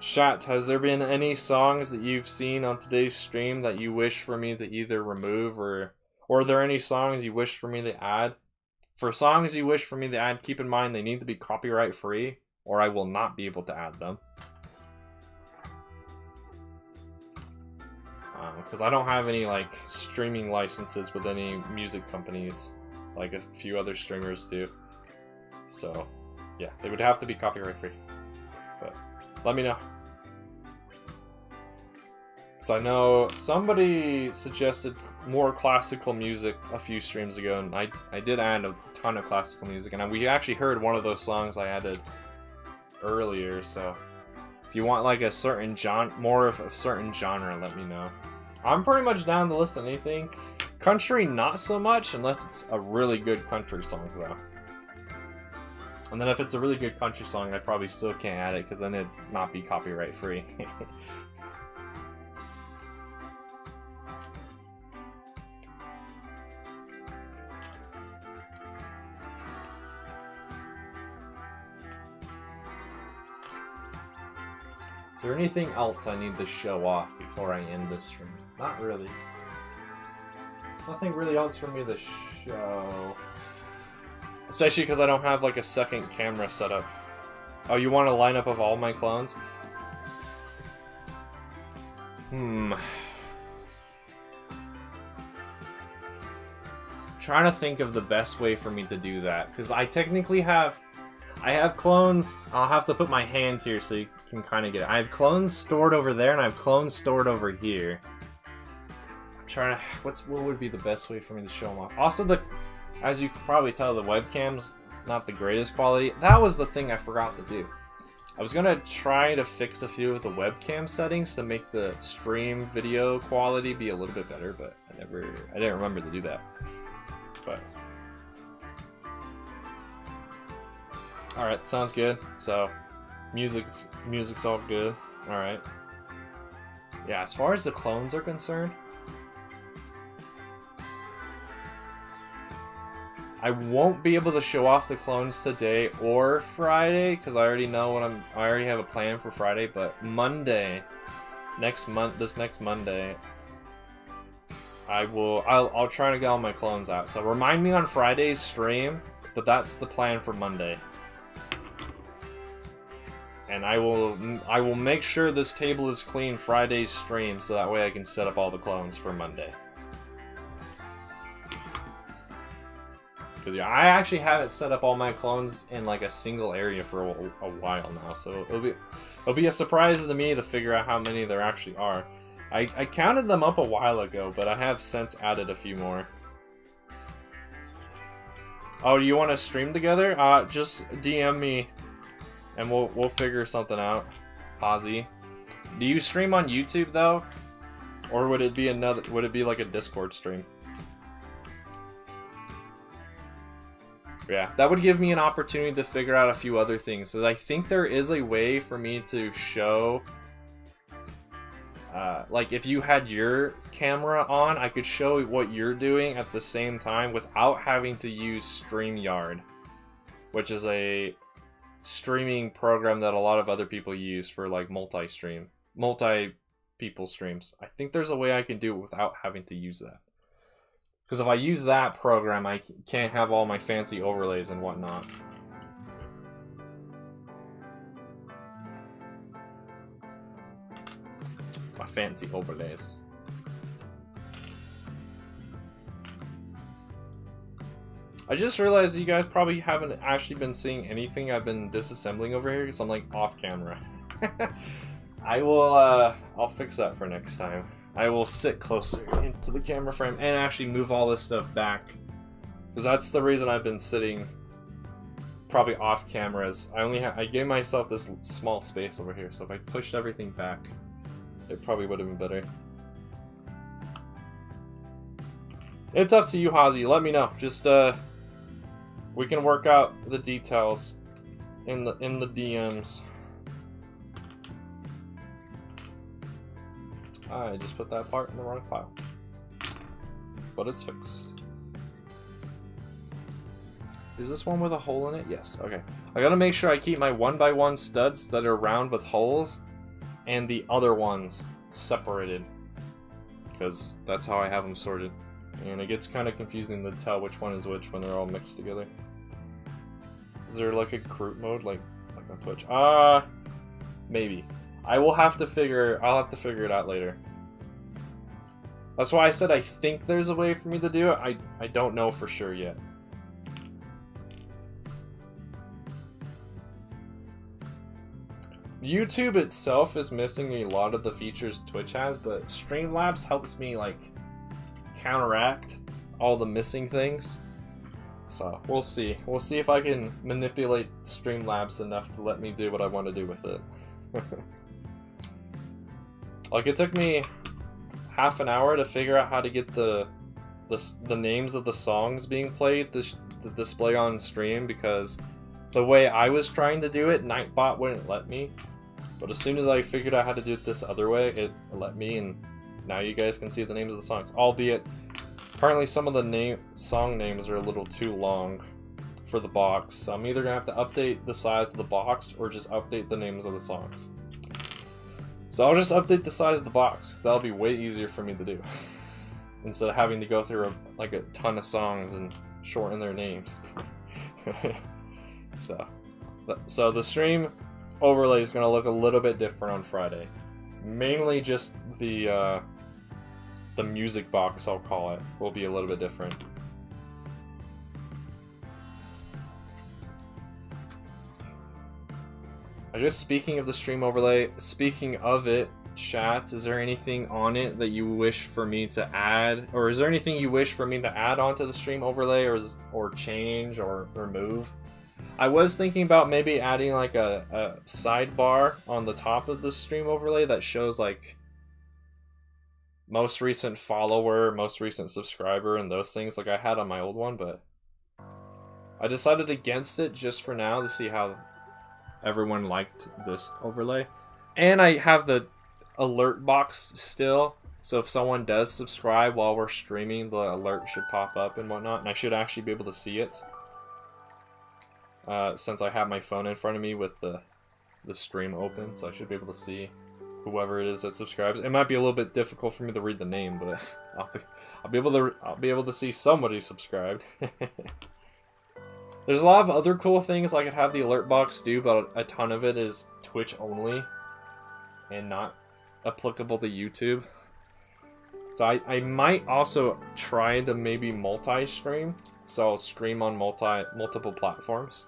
Chat, has there been any songs that you've seen on today's stream that you wish for me to either remove or are there any songs you wish for me to add? For songs you wish for me to add, keep in mind they need to be copyright free. or I will not be able to add them. Because I don't have any like streaming licenses with any music companies like a few other streamers do. So yeah, they would have to be copyright free. But let me know. Because I know somebody suggested more classical music a few streams ago, and I did add a ton of classical music, and we actually heard one of those songs I added earlier. So if you want like a certain more of a certain genre, let me know. I'm pretty much down to listen to anything. Country, not so much, unless it's a really good country song, though. And then if it's a really good country song, I probably still can't add it, because then it'd not be copyright free. Is there anything else I need to show off before I end this stream? Not really. There's nothing really else for me to show. Especially because I don't have like a second camera set up. Oh, you want a lineup of all my clones? I'm trying to think of the best way for me to do that. Because I technically have... I have clones. I'll have to put my hand here so you can kind of get it. I have clones stored over there, and I have clones stored over here. I'm trying to... what would be the best way for me to show them off? Also, as you can probably tell, the webcam's not the greatest quality. That was the thing I forgot to do. I was gonna try to fix a few of the webcam settings to make the stream video quality be a little bit better, but I didn't remember to do that. But alright, sounds good. So music's all good. Alright. Yeah, as far as the clones are concerned, I won't be able to show off the clones today or Friday because I already know I already have a plan for Friday, but Monday, this next Monday, I'll try to get all my clones out. So remind me on Friday's stream, but that's the plan for Monday. And I will make sure this table is clean Friday's stream so that way I can set up all the clones for Monday. Because yeah, I actually haven't set up all my clones in like a single area for a while now, so it'll be a surprise to me to figure out how many there actually are. I counted them up a while ago, but I have since added a few more. Oh, do you want to stream together? Just DM me, and we'll figure something out. Ozzy, do you stream on YouTube though, or would it be like a Discord stream? Yeah, that would give me an opportunity to figure out a few other things. So I think there is a way for me to show, like if you had your camera on, I could show what you're doing at the same time without having to use StreamYard, which is a streaming program that a lot of other people use for like multi-people streams. I think there's a way I can do it without having to use that. Because if I use that program, I can't have all my fancy overlays and whatnot. My fancy overlays. I just realized you guys probably haven't actually been seeing anything I've been disassembling over here because I'm like off camera. I'll fix that for next time. I will sit closer into the camera frame and actually move all this stuff back. Because that's the reason I've been sitting probably off cameras. I gave myself this small space over here, so if I pushed everything back, it probably would have been better. It's up to you, Hazy. Let me know. Just we can work out the details in the DMs. I just put that part in the wrong file. But it's fixed. Is this one with a hole in it? Yes, okay. I gotta make sure I keep my 1x1 studs that are round with holes and the other ones separated. Because that's how I have them sorted. And it gets kind of confusing to tell which one is which when they're all mixed together. Is there like a group mode, like on Twitch. Maybe. I'll have to figure it out later. That's why I said I think there's a way for me to do it. I don't know for sure yet. YouTube itself is missing a lot of the features Twitch has, but Streamlabs helps me like counteract all the missing things. So we'll see. We'll see if I can manipulate Streamlabs enough to let me do what I want to do with it. Like it took me half an hour to figure out how to get the names of the songs being played to display on stream, because the way I was trying to do it, Nightbot wouldn't let me. But as soon as I figured out how to do it this other way, it let me, and now you guys can see the names of the songs. Albeit, apparently some of the song names are a little too long for the box, so I'm either going to have to update the size of the box or just update the names of the songs. So I'll just update the size of the box. That'll be way easier for me to do. Instead of having to go through like a ton of songs and shorten their names. So the stream overlay is going to look a little bit different on Friday. Mainly just the music box, I'll call it, will be a little bit different. I guess speaking of the stream overlay, speaking of it, chat, is there anything on it that you wish for me to add? Or is there anything you wish for me to add onto the stream overlay or change or remove? I was thinking about maybe adding like a sidebar on the top of the stream overlay that shows like most recent follower, most recent subscriber, and those things like I had on my old one, but I decided against it just for now to see how everyone liked this overlay. And I have the alert box still, so if someone does subscribe while we're streaming, the alert should pop up and whatnot, and I should actually be able to see it. Since I have my phone in front of me with the stream open, so I should be able to see whoever it is that subscribes. It might be a little bit difficult for me to read the name, but I'll be able to see somebody subscribed. There's a lot of other cool things I could have the alert box do, but a ton of it is Twitch only and not applicable to YouTube. So I might also try to maybe multi-stream, so I'll stream on multiple platforms.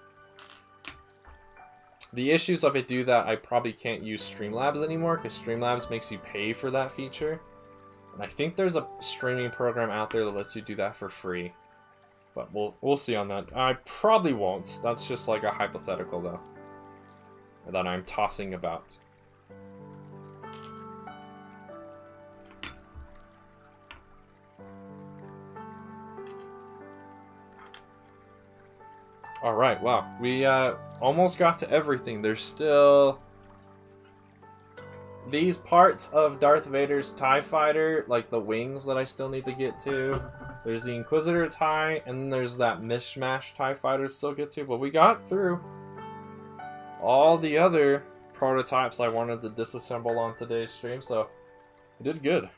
The issues if I do that, I probably can't use Streamlabs anymore, because Streamlabs makes you pay for that feature. And I think there's a streaming program out there that lets you do that for free. But we'll see on that. I probably won't. That's just like a hypothetical, though, that I'm tossing about. Alright, wow. We almost got to everything. There's still these parts of Darth Vader's TIE Fighter, like the wings that I still need to get to. There's the Inquisitor TIE, and then there's that mishmash TIE Fighter to still get to. But we got through all the other prototypes I wanted to disassemble on today's stream, so we did good.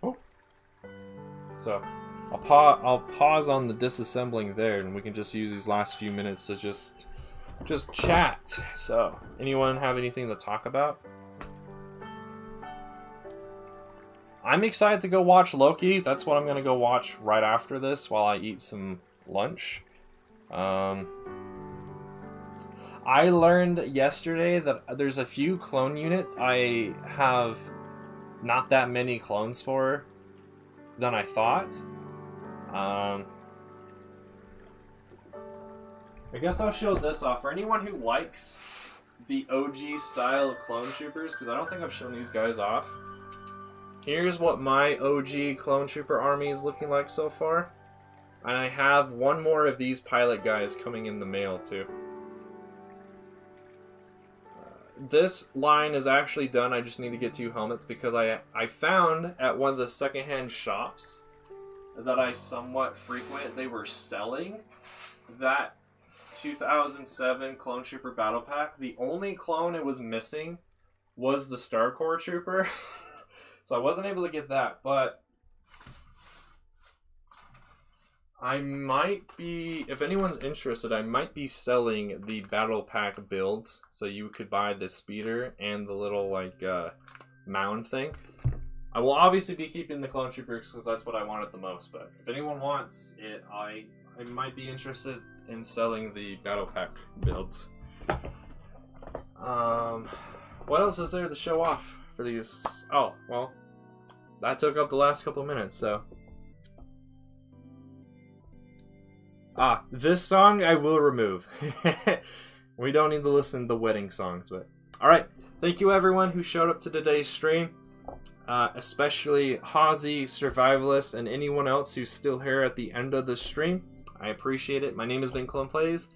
Oh. So I'll pause on the disassembling there, and we can just use these last few minutes to just chat. So, anyone have anything to talk about? I'm excited to go watch Loki. That's what I'm going to go watch right after this while I eat some lunch. I learned yesterday that there's a few clone units I have not that many clones for than I thought. I guess I'll show this off. For anyone who likes the OG style of clone troopers, because I don't think I've shown these guys off. Here's what my OG clone trooper army is looking like so far. And I have one more of these pilot guys coming in the mail too. This line is actually done. I just need to get 2 helmets because I found at one of the secondhand shops that I somewhat frequent, they were selling that 2007 Clone Trooper Battle Pack. The only clone it was missing was the Star Corps Trooper. So I wasn't able to get that, but I might be, if anyone's interested, I might be selling the battle pack builds, so you could buy the speeder and the little like mound thing. I will obviously be keeping the clone troopers because that's what I wanted the most, but if anyone wants it, I might be interested in selling the battle pack builds. What else is there to show off for these? Oh, well, that took up the last couple of minutes, so. This song I will remove. We don't need to listen to the wedding songs, but. Alright, thank you everyone who showed up to today's stream. Especially Hazy, Survivalist, and anyone else who's still here at the end of the stream. I appreciate it. My name has been ClonePlays.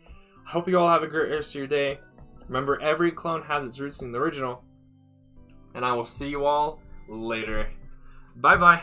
I hope you all have a great rest of your day. Remember, every clone has its roots in the original. And I will see you all later. Bye-bye.